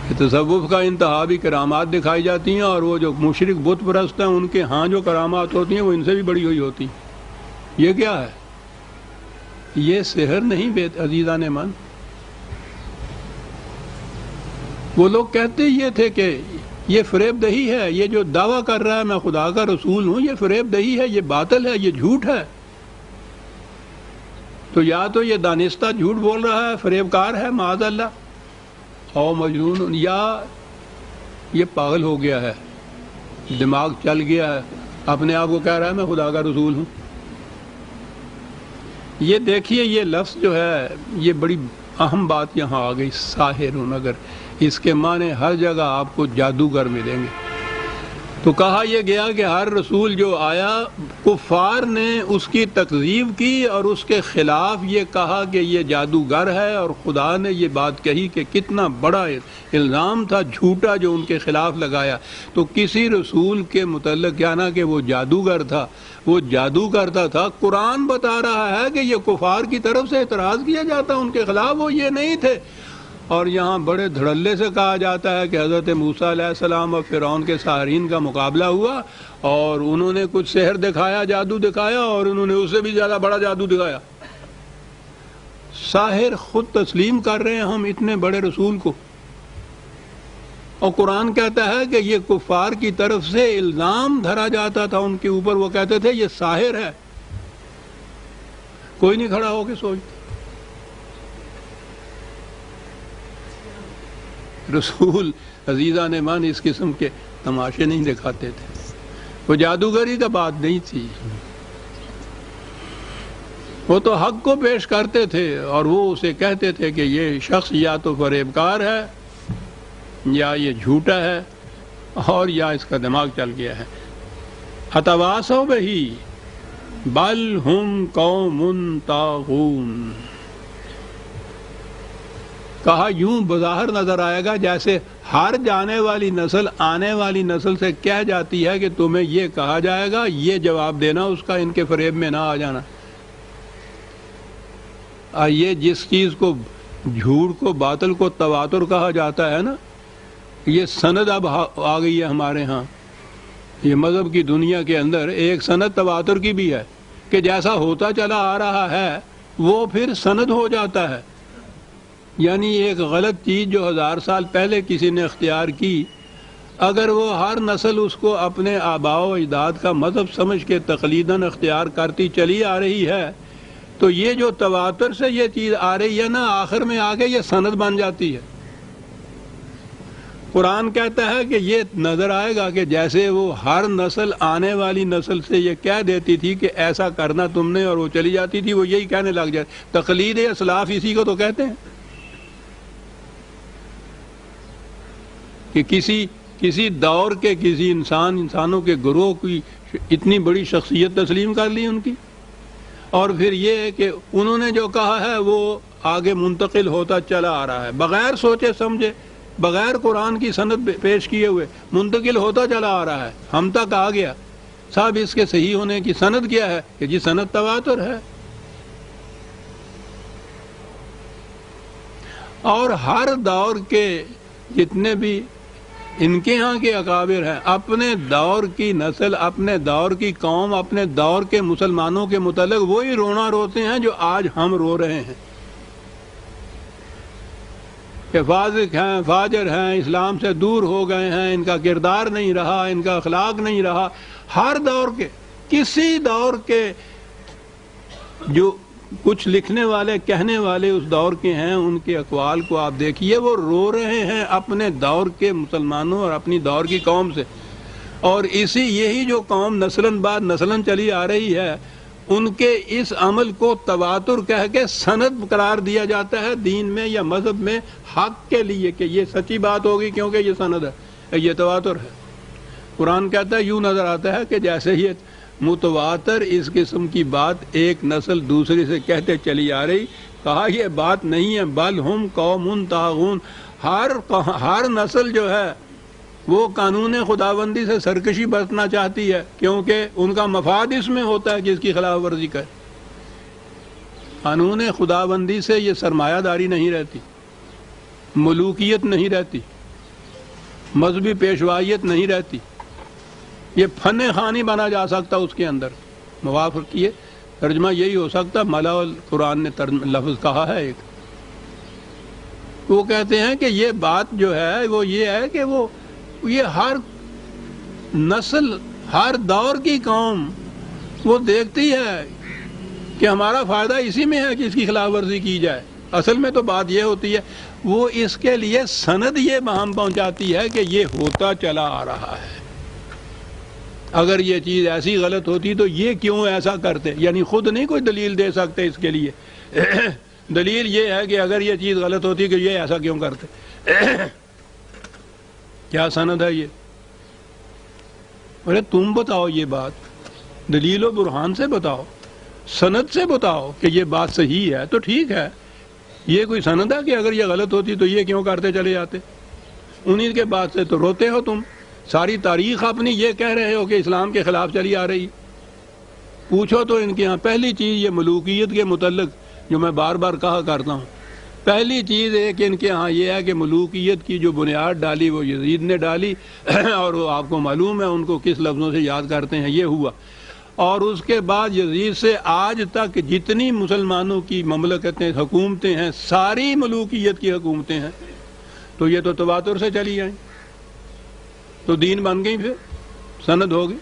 کہ تصوف کا انتہا بھی کرامات دکھائی جاتی ہیں، اور وہ جو مشرک بت پرست ہیں ان کے ہاں جو کرامات ہوتی ہیں وہ ان سے بھی بڑی ہوئی ہوتی ہیں۔ یہ کیا ہے؟ یہ سحر نہیں بے عزیزان من۔ وہ لوگ کہتے یہ تھے کہ یہ فریب دہی ہے، یہ جو دعویٰ کر رہا ہے میں خدا کا رسول ہوں، یہ فریب دہی ہے، یہ باطل ہے، یہ جھوٹ ہے۔ تو یا تو یہ دانستہ جھوٹ بول رہا ہے، فریب کار ہے معاذ اللہ، او مجنون، یا یہ پاگل ہو گیا ہے، دماغ چل گیا ہے، اپنے آپ کو کہہ رہا ہے میں خدا کا رسول ہوں۔ یہ دیکھیے یہ لفظ جو ہے یہ بڑی اہم بات یہاں آ گئی، ساحرون، اگر اس کے معنی ہر جگہ آپ کو جادوگر ملیں گے۔ تو کہا یہ گیا کہ ہر رسول جو آیا کفار نے اس کی تکذیب کی اور اس کے خلاف یہ کہا کہ یہ جادوگر ہے، اور خدا نے یہ بات کہی کہ کتنا بڑا الزام تھا جھوٹا جو ان کے خلاف لگایا۔ تو کسی رسول کے متعلق کیا نا کہ وہ جادوگر تھا، وہ جادو کرتا تھا، قرآن بتا رہا ہے کہ یہ کفار کی طرف سے اعتراض کیا جاتا ان کے خلاف، وہ یہ نہیں تھے۔ اور یہاں بڑے دھڑلے سے کہا جاتا ہے کہ حضرت موسیٰ علیہ السلام اور فرعون کے ساحرین کا مقابلہ ہوا، اور انہوں نے کچھ سحر دکھایا، جادو دکھایا، اور انہوں نے اس سے بھی زیادہ بڑا جادو دکھایا۔ ساحر خود تسلیم کر رہے ہیں ہم اتنے بڑے رسول کو، اور قرآن کہتا ہے کہ یہ کفار کی طرف سے الزام دھرا جاتا تھا ان کے اوپر، وہ کہتے تھے یہ ساحر ہے۔ کوئی نہیں کھڑا ہو کے سوچتا۔ رسول عزیزان مان اس قسم کے تماشے نہیں دکھاتے تھے، وہ جادوگری کا بات نہیں تھی، وہ تو حق کو پیش کرتے تھے، اور وہ اسے کہتے تھے کہ یہ شخص یا تو فریبکار ہے، یا یہ جھوٹا ہے، اور یا اس کا دماغ چل گیا ہے۔ اتواصوا بہی بل ہم قوم طاغون، کہا یوں بظاہر نظر آئے گا جیسے ہر جانے والی نسل آنے والی نسل سے کہہ جاتی ہے کہ تمہیں یہ کہا جائے گا، یہ جواب دینا اس کا، ان کے فریب میں نہ آ جانا۔ یہ جس چیز کو جھوٹ کو باطل کو تواتر کہا جاتا ہے نا، یہ سند اب آ گئی ہے ہمارے ہاں، یہ مذہب کی دنیا کے اندر ایک سند تواتر کی بھی ہے کہ جیسا ہوتا چلا آ رہا ہے وہ پھر سند ہو جاتا ہے۔ یعنی ایک غلط چیز جو 1000 سال پہلے کسی نے اختیار کی، اگر وہ ہر نسل اس کو اپنے آباء و اجداد کا مذہب سمجھ کے تقلیداً اختیار کرتی چلی آ رہی ہے، تو یہ جو تواتر سے یہ چیز آ رہی ہے نا، آخر میں آگے یہ سند بن جاتی ہے۔ قرآن کہتا ہے کہ یہ نظر آئے گا کہ جیسے وہ ہر نسل آنے والی نسل سے یہ کہہ دیتی تھی کہ ایسا کرنا تم نے، اور وہ چلی جاتی تھی، وہ یہی کہنے لگ جائے۔ تقلید اسلاف اسی کو تو کہتے ہیں کہ کسی دور کے کسی انسانوں کے گروہ کی اتنی بڑی شخصیت تسلیم کر لی ان کی، اور پھر یہ ہے کہ انہوں نے جو کہا ہے وہ آگے منتقل ہوتا چلا آ رہا ہے، بغیر سوچے سمجھے، بغیر قرآن کی سند پیش کیے ہوئے منتقل ہوتا چلا آ رہا ہے، ہم تک آ گیا۔ صاحب اس کے صحیح ہونے کی سند کیا ہے کہ جی سند تواتر ہے۔ اور ہر دور کے جتنے بھی ان کے ہاں کے اکابر ہیں، اپنے دور کی نسل، اپنے دور کی قوم، اپنے دور کے مسلمانوں کے متعلق وہی رونا روتے ہیں جو آج ہم رو رہے ہیں کہ فاسق ہیں، فاجر ہیں، اسلام سے دور ہو گئے ہیں، ان کا کردار نہیں رہا، ان کا اخلاق نہیں رہا۔ ہر دور کے، کسی دور کے جو کچھ لکھنے والے کہنے والے اس دور کے ہیں، ان کے اقوال کو آپ دیکھیے، وہ رو رہے ہیں اپنے دور کے مسلمانوں اور اپنی دور کی قوم سے، اور یہی جو قوم نسلاً بعد نسلاً چلی آ رہی ہے، ان کے اس عمل کو تواتر کہہ کے سند قرار دیا جاتا ہے دین میں یا مذہب میں، حق کے لیے کہ یہ سچی بات ہوگی کیونکہ یہ سند ہے، یہ تواتر ہے۔ قرآن کہتا ہے، یوں نظر آتا ہے کہ جیسے ہی متواتر اس قسم کی بات ایک نسل دوسری سے کہتے چلی آ رہی، کہا یہ بات نہیں ہے، بل ہم قوم طاغون، ہر نسل جو ہے وہ قانون خداوندی سے سرکشی برتنا چاہتی ہے، کیونکہ ان کا مفاد اس میں ہوتا ہے کہ اس کی خلاف ورزی کرے۔ قانون خداوندی سے یہ سرمایہ داری نہیں رہتی، ملوکیت نہیں رہتی، مذہبی پیشوائیت نہیں رہتی، یہ فن خوانی بنا جا سکتا اس کے اندر۔ موافق کیے ترجمہ یہی ہو سکتا، ملا قرآن نے لفظ کہا ہے ایک، وہ کہتے ہیں کہ یہ بات جو ہے وہ یہ ہے کہ یہ ہر نسل، ہر دور کی قوم وہ دیکھتی ہے کہ ہمارا فائدہ اسی میں ہے کہ اس کی خلاف ورزی کی جائے۔ اصل میں تو بات یہ ہوتی ہے، وہ اس کے لیے سند یہ بہم پہنچاتی ہے کہ یہ ہوتا چلا آ رہا ہے، اگر یہ چیز ایسی غلط ہوتی تو یہ کیوں ایسا کرتے، یعنی خود نہیں کوئی دلیل دے سکتے اس کے لیے، دلیل یہ ہے کہ اگر یہ چیز غلط ہوتی کہ یہ ایسا کیوں کرتے، کیا سند ہے یہ؟ ارے تم بتاؤ یہ بات، دلیل و برہان سے بتاؤ، سند سے بتاؤ کہ یہ بات صحیح ہے تو ٹھیک ہے، یہ کوئی سند ہے کہ اگر یہ غلط ہوتی تو یہ کیوں کرتے چلے جاتے؟ انہیں کے بعد سے تو روتے ہو تم، ساری تاریخ اپنی یہ کہہ رہے ہو کہ اسلام کے خلاف چلی آ رہی۔ پوچھو تو ان کے ہاں پہلی چیز یہ ملوکیت کے متعلق جو میں بار بار کہا کرتا ہوں، پہلی چیز ایک ان کے ہاں یہ ہے کہ ملوکیت کی جو بنیاد ڈالی وہ یزید نے ڈالی، اور وہ آپ کو معلوم ہے ان کو کس لفظوں سے یاد کرتے ہیں، یہ ہوا۔ اور اس کے بعد یزید سے آج تک جتنی مسلمانوں کی مملکتیں، حکومتیں ہیں، ساری ملوکیت کی حکومتیں ہیں، تو یہ تو تواتر سے چلی آئیں، تو دین بن گئی، پھر سند ہوگی۔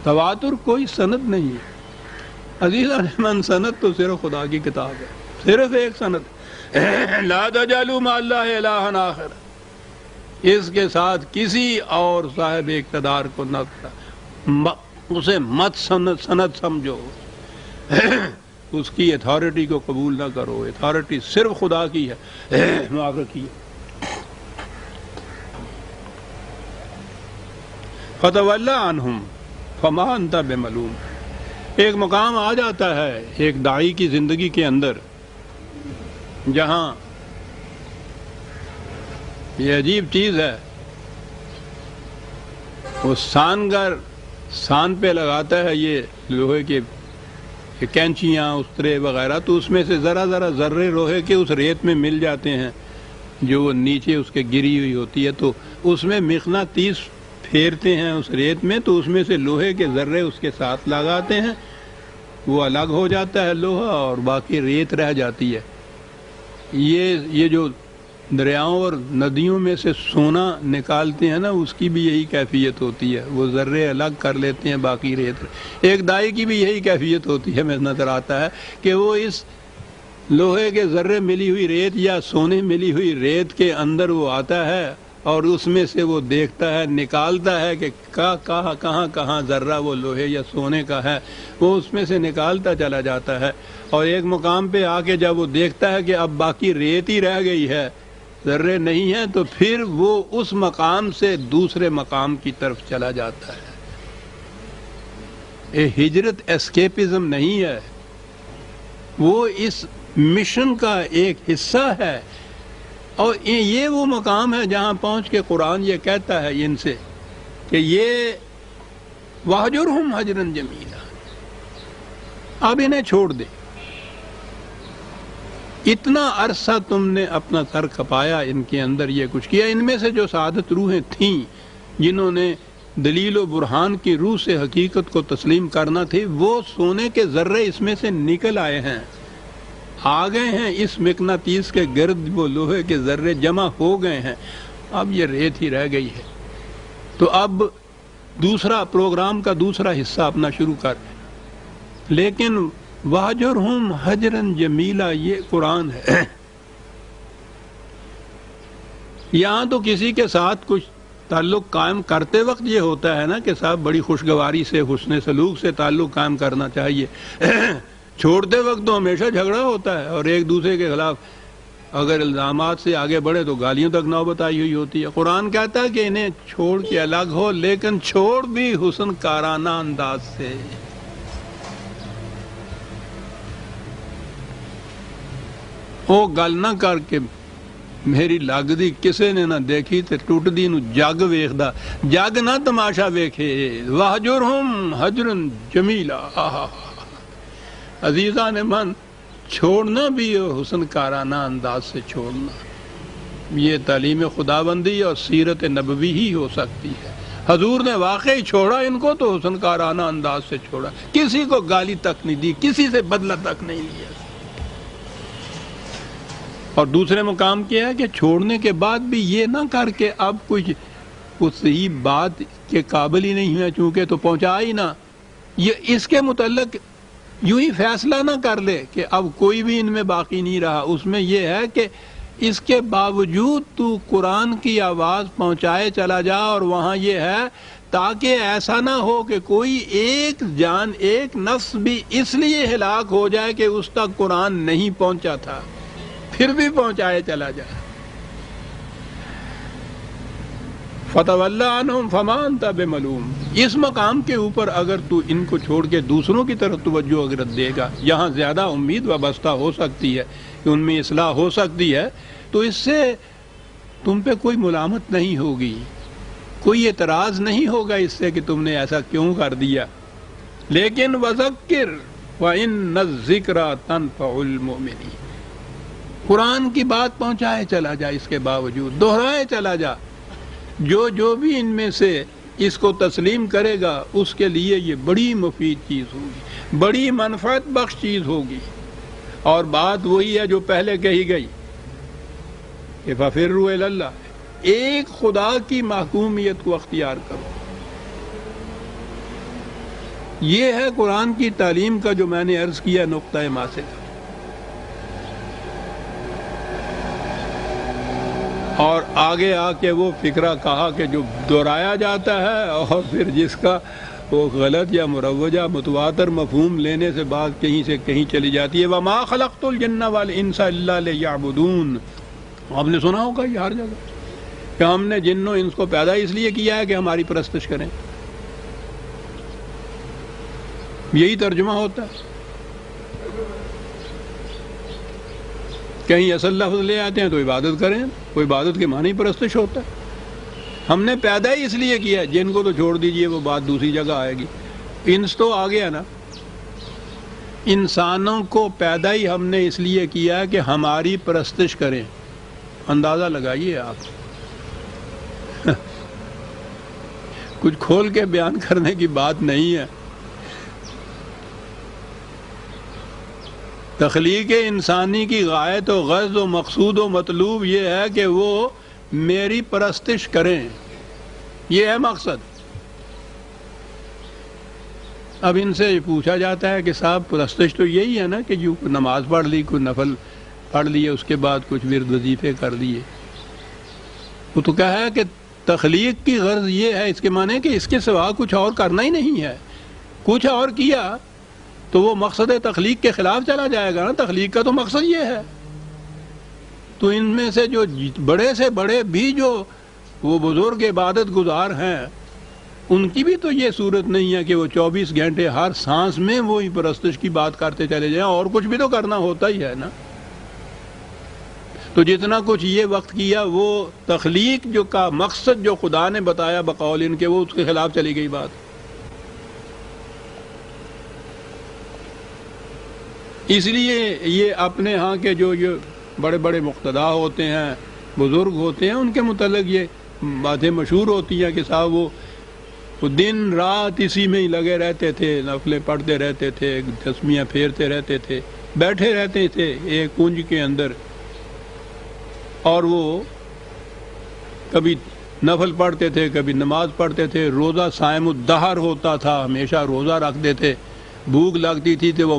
تواتر کوئی سند نہیں ہے عزیزان من، سند تو صرف خدا کی کتاب ہے، صرف ایک سند، لا تجعلوا مع اللہ الہا آخر، اس کے ساتھ کسی اور صاحب اقتدار کو نہ اسے مت سند سمجھو، اس کی اتھارٹی کو قبول نہ کرو، اتھارٹی صرف خدا کی ہے۔ معاف رکھیے۔ فتولی عنہم فما انت بملوم، ایک مقام آ جاتا ہے ایک داعی کی زندگی کے اندر جہاں یہ عجیب چیز ہے، وہ سان پہ لگاتا ہے یہ لوہے کے کینچیاں، استرے وغیرہ، تو اس میں سے ذرا ذرے لوہے کے اس ریت میں مل جاتے ہیں جو وہ نیچے اس کے گری ہوئی ہوتی ہے، تو اس میں مقناطیس پھیرتے ہیں اس ریت میں، تو اس میں سے لوہے کے ذرے اس کے ساتھ لگاتے ہیں، وہ الگ ہو جاتا ہے لوہا اور باقی ریت رہ جاتی ہے۔ یہ جو دریاؤں اور ندیوں میں سے سونا نکالتے ہیں نا، اس کی بھی یہی کیفیت ہوتی ہے، وہ ذرے الگ کر لیتے ہیں، باقی ریت۔ ایک دائی کی بھی یہی کیفیت ہوتی ہے، میں نظر آتا ہے کہ وہ اس لوہے کے ذرے ملی ہوئی ریت یا سونے ملی ہوئی ریت کے اندر وہ آتا ہے اور اس میں سے وہ دیکھتا ہے، نکالتا ہے کہ کہاں ذرہ وہ لوہے یا سونے کا ہے، وہ اس میں سے نکالتا چلا جاتا ہے، اور ایک مقام پہ آ کے جب وہ دیکھتا ہے کہ اب باقی ریت ہی رہ گئی ہے، ذرے نہیں ہیں، تو پھر وہ اس مقام سے دوسرے مقام کی طرف چلا جاتا ہے۔ یہ ہجرت اسکیپزم نہیں ہے، وہ اس مشن کا ایک حصہ ہے، اور یہ وہ مقام ہے جہاں پہنچ کے قرآن یہ کہتا ہے ان سے کہ یہ وَاہْجُرْهُمْ هَجْرًا جَمِيلًا، اب انہیں چھوڑ دے، اتنا عرصہ تم نے اپنا سر کھپایا، ان کے اندر یہ کچھ کیا۔ ان میں سے جو سعادت روحیں تھیں جنہوں نے دلیل و برہان کی روح سے حقیقت کو تسلیم کرنا تھی، وہ سونے کے ذرے اس میں سے نکل آئے ہیں، آ گئے ہیں اس مقناطیس کے گرد، وہ لوہے کے ذرے جمع ہو گئے ہیں، اب یہ ریت ہی رہ گئی ہے۔ تو اب دوسرا پروگرام کا دوسرا حصہ اپنا شروع کر. لیکن وَهْجُرْهُمْ حَجْرًا جَمِيلًا یہ قرآن ہے. یہاں تو کسی کے ساتھ کچھ تعلق قائم کرتے وقت یہ ہوتا ہے نا کہ صاحب بڑی خوشگواری سے حسن سلوک سے تعلق قائم کرنا چاہیے. چھوڑتے وقت تو ہمیشہ جھگڑا ہوتا ہے اور ایک دوسرے کے خلاف اگر الزامات سے آگے بڑھے تو گالیوں تک نوبت آئی ہوئی ہوتی ہے. قرآن کہتا ہے کہ انہیں چھوڑ کے الگ ہو، لیکن چھوڑ بھی حسن کارانہ انداز سے. وہ گل نہ کر کے میری لگدی کسے نے نہ دیکھی تے ٹوٹ دی نو جگ ویکھدا، جگ نہ تماشا ویکھے. وَهْجُرْهُمْ حَجْرًا جَمِيلًا. عزیزان من، چھوڑنا بھی حسن کارانہ انداز سے چھوڑنا، یہ تعلیم خداوندی اور سیرت نبوی ہی ہو سکتی ہے. حضور نے واقعی چھوڑا ان کو تو حسن کارانہ انداز سے چھوڑا، کسی کو گالی تک نہیں دی، کسی سے بدلہ تک نہیں لیا. اور دوسرے مقام کیا ہے کہ چھوڑنے کے بعد بھی یہ نہ کر کے اب کچھ اس صحیح بات کے قابل ہی نہیں ہے چونکہ تو پہنچا ہی نہ، یہ اس کے متعلق یوں ہی فیصلہ نہ کر لے کہ اب کوئی بھی ان میں باقی نہیں رہا. اس میں یہ ہے کہ اس کے باوجود تو قرآن کی آواز پہنچائے چلا جا، اور وہاں یہ ہے تاکہ ایسا نہ ہو کہ کوئی ایک جان، ایک نفس بھی اس لیے ہلاک ہو جائے کہ اس تک قرآن نہیں پہنچا تھا، پھر بھی پہنچائے چلا جائے. فَتَوَلَّ عَنْهُمْ فَمَا أَنْتَ بِمَلُومٍ. اس مقام کے اوپر اگر تو ان کو چھوڑ کے دوسروں کی طرف توجہ اگر دے گا، یہاں زیادہ امید وابستہ ہو سکتی ہے کہ ان میں اصلاح ہو سکتی ہے، تو اس سے تم پہ کوئی ملامت نہیں ہوگی، کوئی اعتراض نہیں ہوگا اس سے کہ تم نے ایسا کیوں کر دیا. لیکن وَذَكِّرْ وَإِنَّ الذِّكْرَىٰ تَنفَعُ الْمُؤْمِنِينَ. قرآن کی بات پہنچائے چلا جا، اس کے باوجود دہرائے چلا جا. جو بھی ان میں سے اس کو تسلیم کرے گا اس کے لیے یہ بڑی مفید چیز ہوگی، بڑی منفعت بخش چیز ہوگی. اور بات وہی ہے جو پہلے کہی گئی کہ فَفِرُّوا إِلَى اللَّهِ، ایک خدا کی محکومیت کو اختیار کرو. یہ ہے قرآن کی تعلیم کا جو میں نے عرض کیا نقطہ ماسک. اور آگے آ کے وہ فکرہ کہا کہ جو دہرایا جاتا ہے اور پھر جس کا وہ غلط یا مروجہ متواتر مفہوم لینے سے بات کہیں سے کہیں چلی جاتی ہے. وَمَا خَلَقْتُ الْجِنَّ وَالْإِنسَ إِلَّا لِيَعْبُدُونَ. آپ نے سنا ہوگا یہ ہر جگہ کہ ہم نے جن و انس کو پیدا اس لیے کیا ہے کہ ہماری پرستش کریں. یہی ترجمہ ہوتا ہے. کہیں اصل لفظ لے آتے ہیں تو عبادت کریں، کوئی عبادت کے معنی پرستش ہوتا ہے. ہم نے پیدا ہی اس لیے کیا ہے، جن کو تو چھوڑ دیجئے وہ بات دوسری جگہ آئے گی. انس تو آ گیا نا. انسانوں کو پیدا ہی ہم نے اس لیے کیا ہے کہ ہماری پرستش کریں. اندازہ لگائیے آپ. کچھ کھول کے بیان کرنے کی بات نہیں ہے. تخلیق انسانی کی غایت و غرض و مقصود و مطلوب یہ ہے کہ وہ میری پرستش کریں، یہ ہے مقصد. اب ان سے پوچھا جاتا ہے کہ صاحب پرستش تو یہی ہے نا کہ جو نماز پڑھ لی، کوئی نفل پڑھ لیے، اس کے بعد کچھ ورد وظیفے کر لیے. وہ تو کہا ہے کہ تخلیق کی غرض یہ ہے، اس کے معنی کہ اس کے سوا کچھ اور کرنا ہی نہیں ہے. کچھ اور کیا تو وہ مقصد تخلیق کے خلاف چلا جائے گا نا. تخلیق کا تو مقصد یہ ہے. تو ان میں سے جو بڑے سے بڑے بھی جو وہ بزرگ عبادت گزار ہیں، ان کی بھی تو یہ صورت نہیں ہے کہ وہ 24 گھنٹے ہر سانس میں وہی پرستش کی بات کرتے چلے جائیں، اور کچھ بھی تو کرنا ہوتا ہی ہے نا. تو جتنا کچھ یہ وقت کیا وہ تخلیق جو کا مقصد جو خدا نے بتایا بقول ان کے، وہ اس کے خلاف چلی گئی بات. اس لیے یہ اپنے ہاں کے جو یہ بڑے بڑے مقتدا ہوتے ہیں، بزرگ ہوتے ہیں، ان کے متعلق یہ باتیں مشہور ہوتی ہیں کہ صاحب وہ دن رات اسی میں ہی لگے رہتے تھے، نفلیں پڑھتے رہتے تھے، تسمیاں پھیرتے رہتے تھے، بیٹھے رہتے تھے ایک کنج کے اندر. اور وہ کبھی نفل پڑھتے تھے، کبھی نماز پڑھتے تھے، روزہ صائم الدہر ہوتا تھا، ہمیشہ روزہ رکھتے تھے، بھوک لگتی تھی تو وہ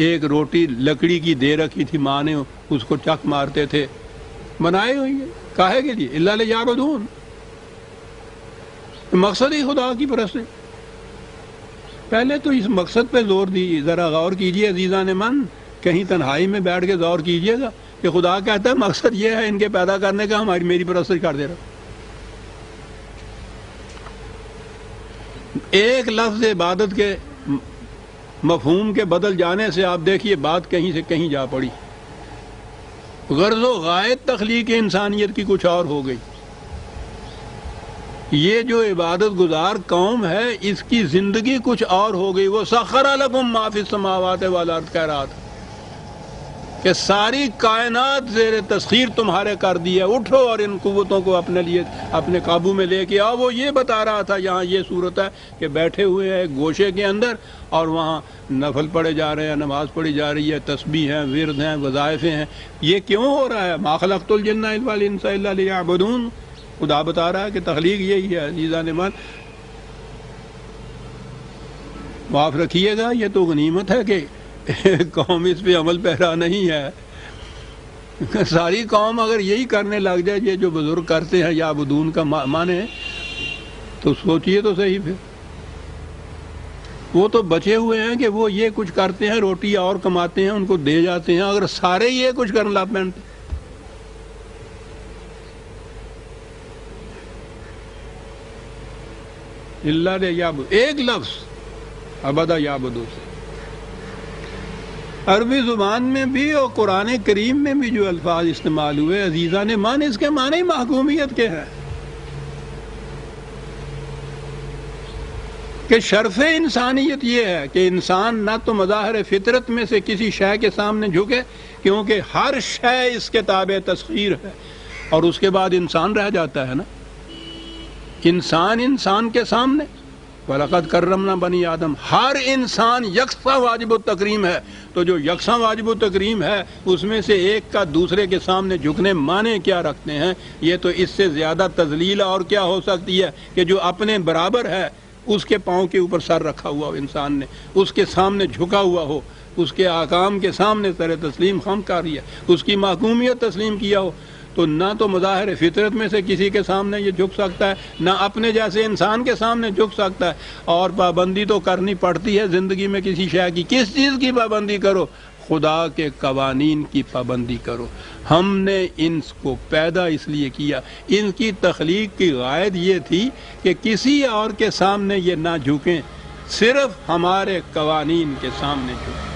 ایک روٹی لکڑی کی دے رکھی تھی ماں نے، اس کو چک مارتے تھے. بنائے ہوئی ہے کاہے کے لیے؟ الا لیعبدون، مقصد ہی خدا کی پرستی. پہلے تو اس مقصد پہ زور دی، ذرا غور کیجئے عزیزان من، کہیں تنہائی میں بیٹھ کے غور کیجئے گا کہ خدا کہتا ہے مقصد یہ ہے ان کے پیدا کرنے کا، میری پرستی کر دے رہا. ایک لفظ عبادت کے مفہوم کے بدل جانے سے آپ دیکھیے بات کہیں سے کہیں جا پڑی. غرض و غایت تخلیق انسانیت کی کچھ اور ہو گئی. یہ جو عبادت گزار قوم ہے اس کی زندگی کچھ اور ہو گئی. وہ سخر لکم ما فی السماوات والارض کہہ رہا تھا کہ ساری کائنات زیر تسخیر تمہارے کر دی ہے، اٹھو اور ان قوتوں کو اپنے لیے اپنے قابو میں لے کے آؤ. وہ یہ بتا رہا تھا یہاں یہ صورت ہے کہ بیٹھے ہوئے ہیں گوشے کے اندر اور وہاں نفل پڑھے جا رہے ہیں، نماز پڑھی جا رہی ہے، تسبیح ہیں، ورد ہیں، وظائف ہیں. یہ کیوں ہو رہا ہے؟ ما خلقت الجن والانس الا لیعبدون. خدا بتا رہا ہے کہ تخلیق یہی ہے. عزیزان من معاف رکھیے گا، یہ تو غنیمت ہے کہ قوم اس پہ عمل پیرا نہیں ہے. ساری قوم اگر یہی کرنے لگ جائے یہ جو بزرگ کرتے ہیں یا بدون کا معنی تو سوچئے تو صحیح. پھر وہ تو بچے ہوئے ہیں کہ وہ یہ کچھ کرتے ہیں، روٹی اور کماتے ہیں، ان کو دے جاتے ہیں. اگر سارے یہ کچھ کرنے لگ پڑیں اللہ نے ایک لفظ ابدا یعبدو سے عربی زبان میں بھی اور قرآن کریم میں بھی جو الفاظ استعمال ہوئے عزیزان مان، اس کے معنی محکومیت کے ہیں کہ شرف انسانیت یہ ہے کہ انسان نہ تو مظاہر فطرت میں سے کسی شے کے سامنے جھکے، کیونکہ ہر شے اس کے تابع تسخیر ہے، اور اس کے بعد انسان رہ جاتا ہے نا. انسان کے سامنے وَلَقَدْ كَرَّمْنَا بَنِي آدم، ہر انسان یکساں واجب التکریم ہے. تو جو یکساں واجب التکریم ہے اس میں سے ایک کا دوسرے کے سامنے جھکنے معنی کیا رکھتے ہیں؟ یہ تو اس سے زیادہ تذلیل اور کیا ہو سکتی ہے کہ جو اپنے برابر ہے اس کے پاؤں کے اوپر سر رکھا ہوا ہو، انسان نے اس کے سامنے جھکا ہوا ہو، اس کے احکام کے سامنے سر تسلیم خم کر رہی ہے، اس کی محکومیت تسلیم کیا ہو. تو نہ تو مظاہر فطرت میں سے کسی کے سامنے یہ جھک سکتا ہے، نہ اپنے جیسے انسان کے سامنے جھک سکتا ہے. اور پابندی تو کرنی پڑتی ہے زندگی میں کسی شے کی. کس چیز کی پابندی کرو؟ خدا کے قوانین کی پابندی کرو. ہم نے ان کو پیدا اس لیے کیا، ان کی تخلیق کی غائد یہ تھی کہ کسی اور کے سامنے یہ نہ جھکیں، صرف ہمارے قوانین کے سامنے جھکیں.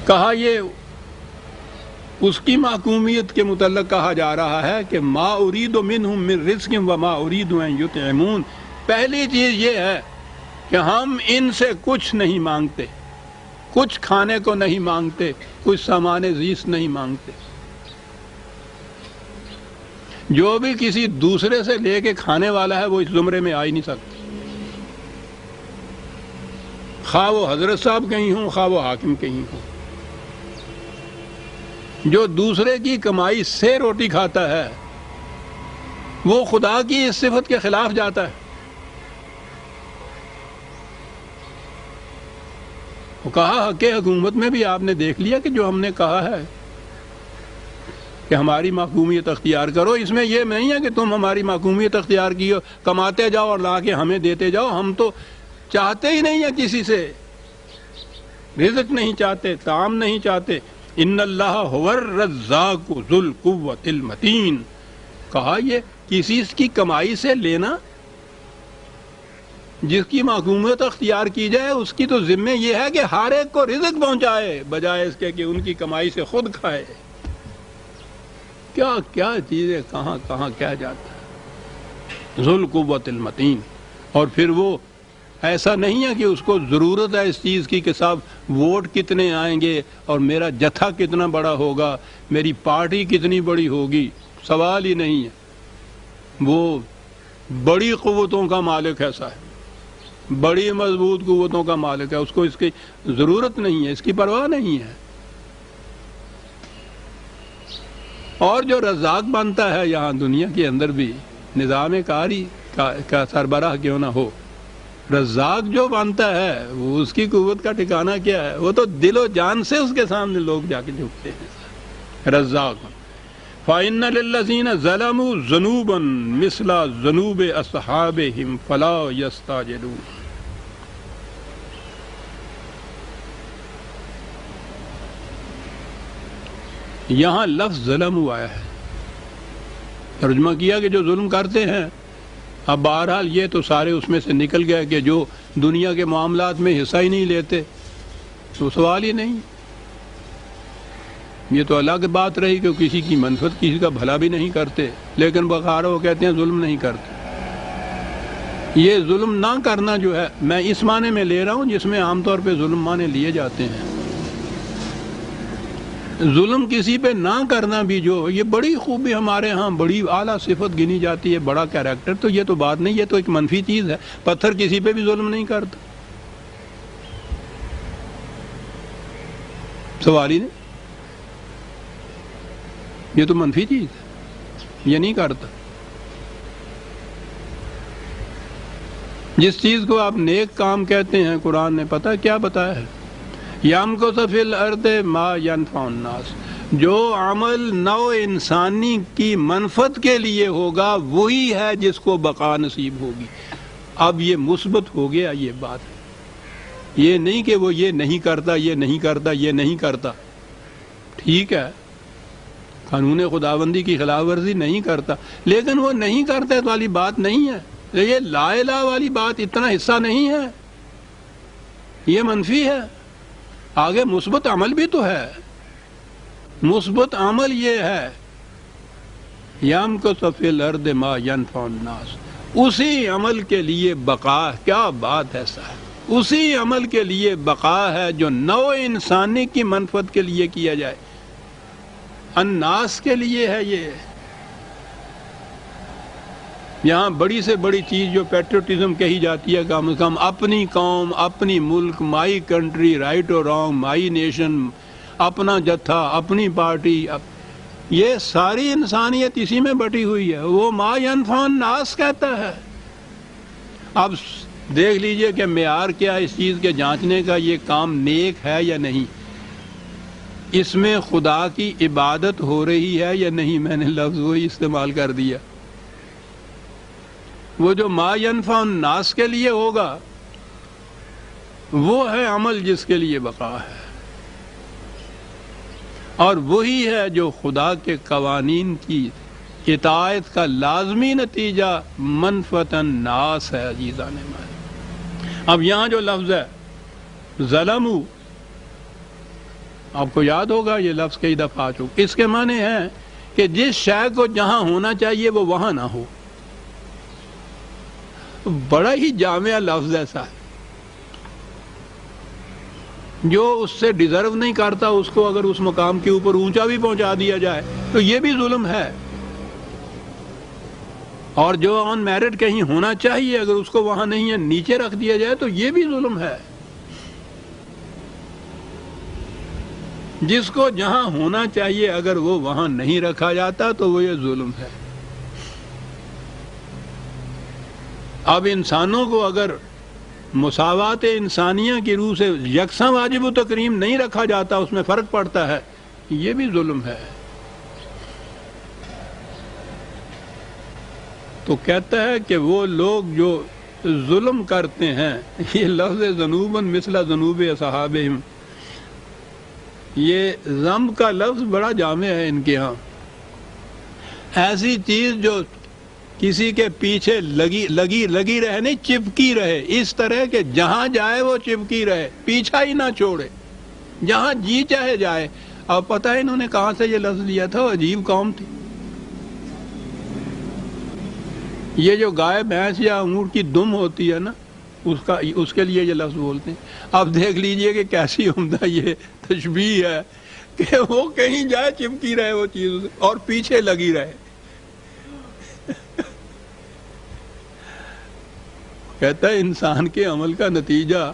کہا یہ اس کی محکومیت کے متعلق کہا جا رہا ہے کہ ما ارید منہم من رزق وما ارید ان یطعمون. پہلی چیز یہ ہے کہ ہم ان سے کچھ نہیں مانگتے، کچھ کھانے کو نہیں مانگتے، کچھ سامان زیست نہیں مانگتے. جو بھی کسی دوسرے سے لے کے کھانے والا ہے وہ اس زمرے میں آ ہی نہیں سکتا، خواہ وہ حضرت صاحب کہیں ہوں، خواہ وہ حاکم کہیں ہوں. جو دوسرے کی کمائی سے روٹی کھاتا ہے وہ خدا کی اس صفت کے خلاف جاتا ہے. وہ کہا حق حکومت میں بھی آپ نے دیکھ لیا کہ جو ہم نے کہا ہے کہ ہماری محکومیت اختیار کرو، اس میں یہ نہیں ہے کہ تم ہماری محکومیت اختیار کیو، کماتے جاؤ اور لا کے ہمیں دیتے جاؤ. ہم تو چاہتے ہی نہیں ہیں کسی سے، رزق نہیں چاہتے، طعام نہیں چاہتے. ان اللہ هو الرزاق ذو القوۃ المتین. کہا یہ کسی کی کمائی سے لینا، جس کی محکومیت اختیار کی جائے اس کی تو ذمہ یہ ہے کہ ہر ایک کو رزق پہنچائے، بجائے اس کے کہ ان کی کمائی سے خود کھائے. کیا کیا چیزیں کہاں کہاں کیا جاتا ہے. ذو القوۃ المتین. اور پھر وہ ایسا نہیں ہے کہ اس کو ضرورت ہے اس چیز کی کہ صاحب ووٹ کتنے آئیں گے اور میرا جتھا کتنا بڑا ہوگا، میری پارٹی کتنی بڑی ہوگی. سوال ہی نہیں ہے. وہ بڑی قوتوں کا مالک ایسا ہے، بڑی مضبوط قوتوں کا مالک ہے، اس کو اس کی ضرورت نہیں ہے، اس کی پرواہ نہیں ہے. اور جو رزاق بنتا ہے یہاں دنیا کے اندر بھی نظام کاری کا سربراہ کیوں نہ ہو، رزاق جو بنتا ہے وہ اس کی قوت کا ٹھکانہ کیا ہے؟ وہ تو دل و جان سے اس کے سامنے لوگ جا کے جھکتے ہیں۔ رزاق فَإِنَّ لِلَّذِينَ ظَلَمُوا ذُنُوبًا مِثْلَ ذُنُوبِ أَصْحَابِهِمْ فَلَا يَسْتَعْجِلُونَ۔ یہاں لفظ ظلم آیا ہے، ترجمہ کیا کہ جو ظلم کرتے ہیں۔ اب بہرحال یہ تو سارے اس میں سے نکل گئے کہ جو دنیا کے معاملات میں حصہ ہی نہیں لیتے، تو سوال ہی نہیں، یہ تو الگ بات رہی کہ کسی کی منفعت، کسی کا بھلا بھی نہیں کرتے، لیکن بخار وہ کہتے ہیں ظلم نہیں کرتے۔ یہ ظلم نہ کرنا جو ہے، میں اس معنی میں لے رہا ہوں جس میں عام طور پہ ظلم معنی لیے جاتے ہیں۔ ظلم کسی پہ نہ کرنا بھی جو یہ بڑی خوبی ہمارے ہاں، بڑی اعلیٰ صفت گنی جاتی ہے، بڑا کیریکٹر، تو یہ تو بات نہیں، یہ تو ایک منفی چیز ہے۔ پتھر کسی پہ بھی ظلم نہیں کرتا، سوال ہی نہیں، یہ تو منفی چیز ہے، یہ نہیں کرتا۔ جس چیز کو آپ نیک کام کہتے ہیں، قرآن نے پتہ کیا بتایا ہے؟ یَمْکُثُ فِی الْأَرْضِ مَا يَنْفَعُ النَّاسَ، جو عمل نوع انسانی کی منفعت کے لیے ہوگا وہی ہے جس کو بقا نصیب ہوگی۔ اب یہ مثبت ہو گیا، یہ بات یہ نہیں کہ وہ یہ نہیں کرتا، یہ نہیں کرتا، یہ نہیں کرتا، ٹھیک ہے، قانون خداوندی کی خلاف ورزی نہیں کرتا، لیکن وہ نہیں کرتا والی بات نہیں ہے، یہ لا الہ والی بات اتنا حصہ نہیں ہے، یہ منفی ہے۔ آگے مثبت عمل بھی تو ہے، مثبت عمل یہ ہے یَمْکُثُ فِی الْأَرْضِ مَا يَنْفَعُ النَّاسَ، اسی عمل کے لیے بقا، کیا بات ہے صاحب، اسی عمل کے لیے بقا ہے جو نوع انسانی کی منفعت کے لیے کیا جائے، الناس کے لیے ہے۔ یہ یہاں بڑی سے بڑی چیز جو پیٹریوٹزم کہی جاتی ہے، کم از کم اپنی قوم، اپنی ملک، مائی کنٹری، رائٹ اور رانگ، مائی نیشن، اپنا جتھا، اپنی پارٹی، یہ ساری انسانیت اسی میں بٹی ہوئی ہے۔ وہ ما ینفع الناس کہتا ہے۔ اب دیکھ لیجئے کہ معیار کیا اس چیز کے جانچنے کا، یہ کام نیک ہے یا نہیں، اس میں خدا کی عبادت ہو رہی ہے یا نہیں۔ میں نے لفظ وہی استعمال کر دیا، وہ جو ما ینفع الناس کے لیے ہوگا وہ ہے عمل جس کے لیے بقا ہے، اور وہی ہے جو خدا کے قوانین کی اطاعت کا لازمی نتیجہ منفعت الناس ہے۔ عزیزان من، اب یہاں جو لفظ ہے ظلموا، آپ کو یاد ہوگا یہ لفظ کئی دفعہ آ چکا، اس کے معنی ہے کہ جس شے کو جہاں ہونا چاہیے وہ وہاں نہ ہو۔ بڑا ہی جامع لفظ ایسا ہے، جو اس سے ڈیزرو نہیں کرتا، اس کو اگر اس مقام کے اوپر اونچا بھی پہنچا دیا جائے تو یہ بھی ظلم ہے، اور جو آن میرٹ کہیں ہونا چاہیے اگر اس کو وہاں نہیں ہے، نیچے رکھ دیا جائے تو یہ بھی ظلم ہے۔ جس کو جہاں ہونا چاہیے اگر وہ وہاں نہیں رکھا جاتا تو وہ یہ ظلم ہے۔ اب انسانوں کو اگر مساوات انسانیہ کی روح سے یکساں واجب و تکریم نہیں رکھا جاتا، اس میں فرق پڑتا ہے، یہ بھی ظلم ہے۔ تو کہتا ہے کہ وہ لوگ جو ظلم کرتے ہیں، یہ لفظ ذنوباً مثل ذنوب اصحابہم، یہ ذنب کا لفظ بڑا جامع ہے ان کے ہاں۔ ایسی چیز جو کسی کے پیچھے لگی رہے، نہیں چپکی رہے، اس طرح کہ جہاں جائے وہ چپکی رہے، پیچھا ہی نہ چھوڑے، جہاں جی چاہے جائے۔ اب پتہ ہے انہوں نے کہاں سے یہ لفظ لیا تھا؟ عجیب قوم تھی۔ یہ جو گائے بھینس یا اونٹ کی دم ہوتی ہے نا، اس کے لیے یہ لفظ بولتے ہیں۔ اب دیکھ لیجئے کہ کیسی عمدہ یہ تشبیہ ہے کہ وہ کہیں جائے چپکی رہے وہ چیز اور پیچھے لگی رہے۔ کہتا ہے انسان کے عمل کا نتیجہ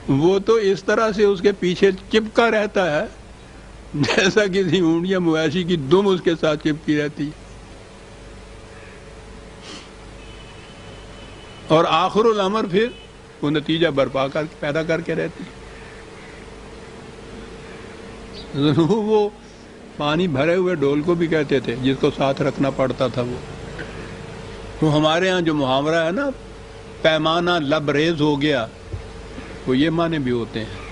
وہ تو اس طرح سے اس کے پیچھے چپکا رہتا ہے، جیسا کسی اونٹ یا مویشی کی دم اس کے ساتھ چپکی رہتی ہے، اور آخر الامر پھر وہ نتیجہ برپا کر پیدا کر کے رہتی ہے۔ ضرور وہ پانی بھرے ہوئے ڈول کو بھی کہتے تھے جس کو ساتھ رکھنا پڑتا تھا۔ وہ ہمارے ہاں جو محاورہ ہے نا، پیمانہ لبریز ہو گیا، وہ یہ معنی بھی ہوتے ہیں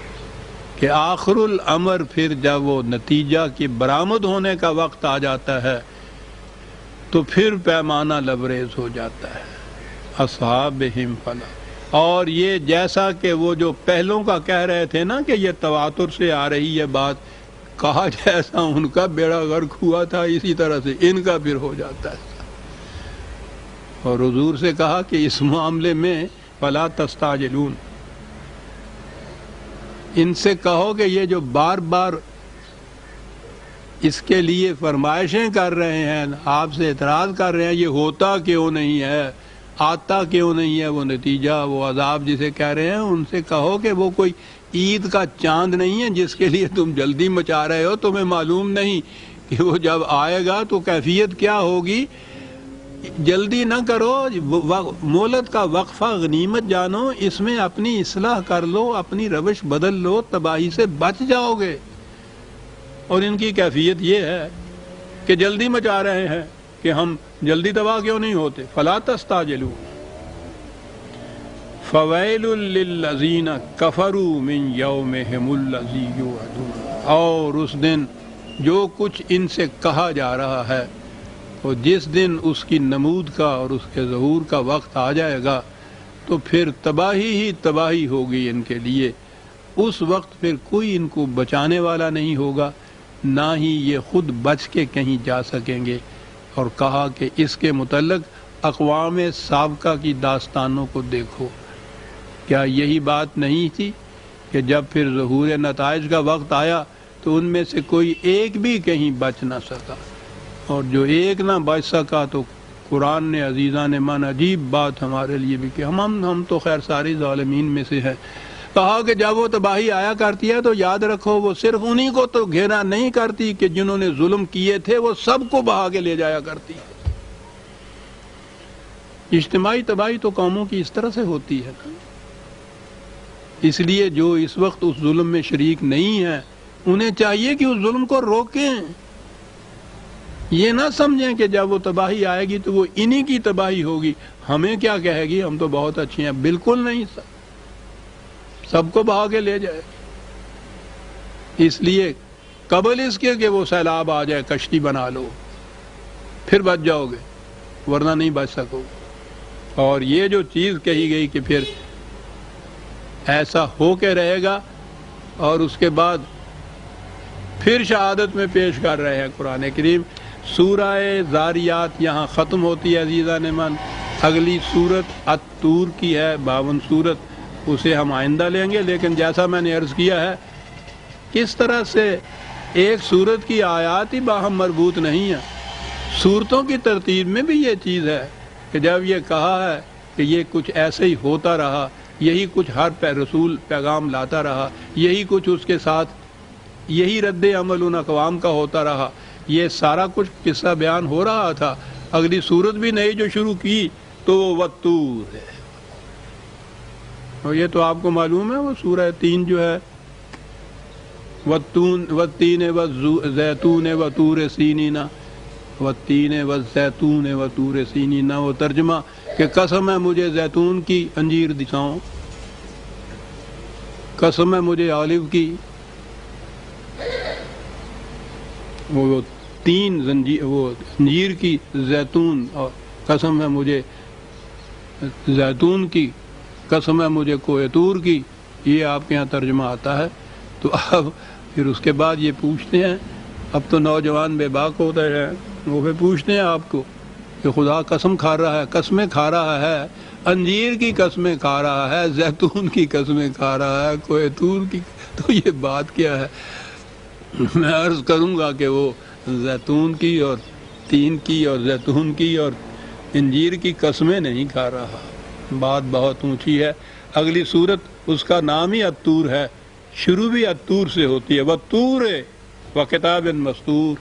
کہ آخر الامر پھر جب وہ نتیجہ کی برآمد ہونے کا وقت آ جاتا ہے تو پھر پیمانہ لبریز ہو جاتا ہے۔ اصحابہم فلا، اور یہ جیسا کہ وہ جو پہلوں کا کہہ رہے تھے نا کہ یہ تواتر سے آ رہی ہے بات، کہا جیسا ان کا بیڑا غرق ہوا تھا اسی طرح سے ان کا پھر ہو جاتا ہے۔ اور حضور سے کہا کہ اس معاملے میں فلا تستعجلون، ان سے کہو کہ یہ جو بار بار اس کے لیے فرمائشیں کر رہے ہیں، آپ سے اعتراض کر رہے ہیں، یہ ہوتا کیوں نہیں ہے، آتا کیوں نہیں ہے وہ نتیجہ، وہ عذاب جسے کہہ رہے ہیں، ان سے کہو کہ وہ کوئی عید کا چاند نہیں ہے جس کے لیے تم جلدی مچا رہے ہو، تمہیں معلوم نہیں کہ وہ جب آئے گا تو کیفیت کیا ہوگی، جلدی نہ کرو، مہلت کا وقفہ غنیمت جانو، اس میں اپنی اصلاح کر لو، اپنی روش بدل لو، تباہی سے بچ جاؤ گے۔ اور ان کی کیفیت یہ ہے کہ جلدی مچا رہے ہیں کہ ہم جلدی تباہ کیوں نہیں ہوتے۔ فلا تستعجلوا فویل للذین کفروا من یومہم الذی یوعدون، اور اس دن جو کچھ ان سے کہا جا رہا ہے، اور جس دن اس کی نمود کا اور اس کے ظہور کا وقت آ جائے گا تو پھر تباہی ہی تباہی ہوگی ان کے لیے۔ اس وقت پھر کوئی ان کو بچانے والا نہیں ہوگا، نہ ہی یہ خود بچ کے کہیں جا سکیں گے۔ اور کہا کہ اس کے متعلق اقوام سابقہ کی داستانوں کو دیکھو، کیا یہی بات نہیں تھی کہ جب پھر ظہور نتائج کا وقت آیا تو ان میں سے کوئی ایک بھی کہیں بچ نہ سکا، اور جو ایک نہ بچ سکا تو قرآن نے عزیزان من عجیب بات ہمارے لیے بھی کہ ہم تو خیر ساری ظالمین میں سے ہیں۔ کہا کہ جب وہ تباہی آیا کرتی ہے تو یاد رکھو وہ صرف انہی کو تو گھیرا نہیں کرتی کہ جنہوں نے ظلم کیے تھے، وہ سب کو بہا کے لے جایا کرتی ہے۔ اجتماعی تباہی تو قوموں کی اس طرح سے ہوتی ہے نا، اس لیے جو اس وقت اس ظلم میں شریک نہیں ہیں انہیں چاہیے کہ اس ظلم کو روکیں، یہ نہ سمجھیں کہ جب وہ تباہی آئے گی تو وہ انہی کی تباہی ہوگی، ہمیں کیا کہے گی، ہم تو بہت اچھے ہیں۔ بالکل نہیں، سب کو بہا کے لے جائے۔ اس لیے قبل اس کے کہ وہ سیلاب آ جائے کشتی بنا لو، پھر بچ جاؤ گے، ورنہ نہیں بچ سکو گے۔ اور یہ جو چیز کہی گئی کہ پھر ایسا ہو کے رہے گا، اور اس کے بعد پھر شہادت میں پیش کر رہے ہیں قرآن کریم۔ سورہ ذاریات یہاں ختم ہوتی ہے عزیزان من، اگلی سورت الطور کی ہے 52 سورت، اسے ہم آئندہ لیں گے۔ لیکن جیسا میں نے عرض کیا ہے، کس طرح سے ایک سورت کی آیات ہی باہم مربوط نہیں ہیں، سورتوں کی ترتیب میں بھی یہ چیز ہے کہ جب یہ کہا ہے کہ یہ کچھ ایسے ہی ہوتا رہا، یہی کچھ ہر رسول پیغام لاتا رہا، یہی کچھ اس کے ساتھ یہی رد عمل ان اقوام کا ہوتا رہا، یہ سارا کچھ قصہ بیان ہو رہا تھا۔ اگلی سورت بھی نئی جو شروع کی تو وہ والطور ہے، اور یہ تو آپ کو معلوم ہے وہ سورہ 3 جو ہے، والتین والزیتون وطور سینین، والتین والزیتون وطور سینین، وہ ترجمہ کہ قسم ہے مجھے زیتون کی انجیر دکھاؤں، قسم ہے مجھے آلیو کی، وہ تین وہ انجیر کی، زیتون، اور قسم ہے مجھے زیتون کی، قسم ہے مجھے کوہ طور کی، یہ آپ کے یہاں ترجمہ آتا ہے۔ تو اب پھر اس کے بعد یہ پوچھتے ہیں، اب تو نوجوان بے باک ہوتے ہیں، وہ پھر پوچھتے ہیں آپ کو کہ خدا قسم کھا رہا ہے، قسمیں کھا رہا ہے، انجیر کی قسمیں کھا رہا ہے، زیتون کی قسمیں کھا رہا ہے، کوہ طور کی، تو یہ بات کیا ہے؟ میں عرض کروں گا کہ وہ زیتون کی اور تین کی اور زیتون کی اور انجیر کی قسمیں نہیں کھا رہا، بات بہت اونچی ہے۔ اگلی صورت اس کا نام ہی الطور ہے، شروع بھی الطور سے ہوتی ہے، والطور و کتاب مستور،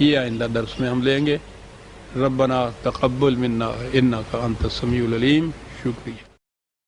یہ آئندہ درس میں ہم لیں گے۔ ربنا تقبل منا انک انت السمیع العلیم۔ شکریہ۔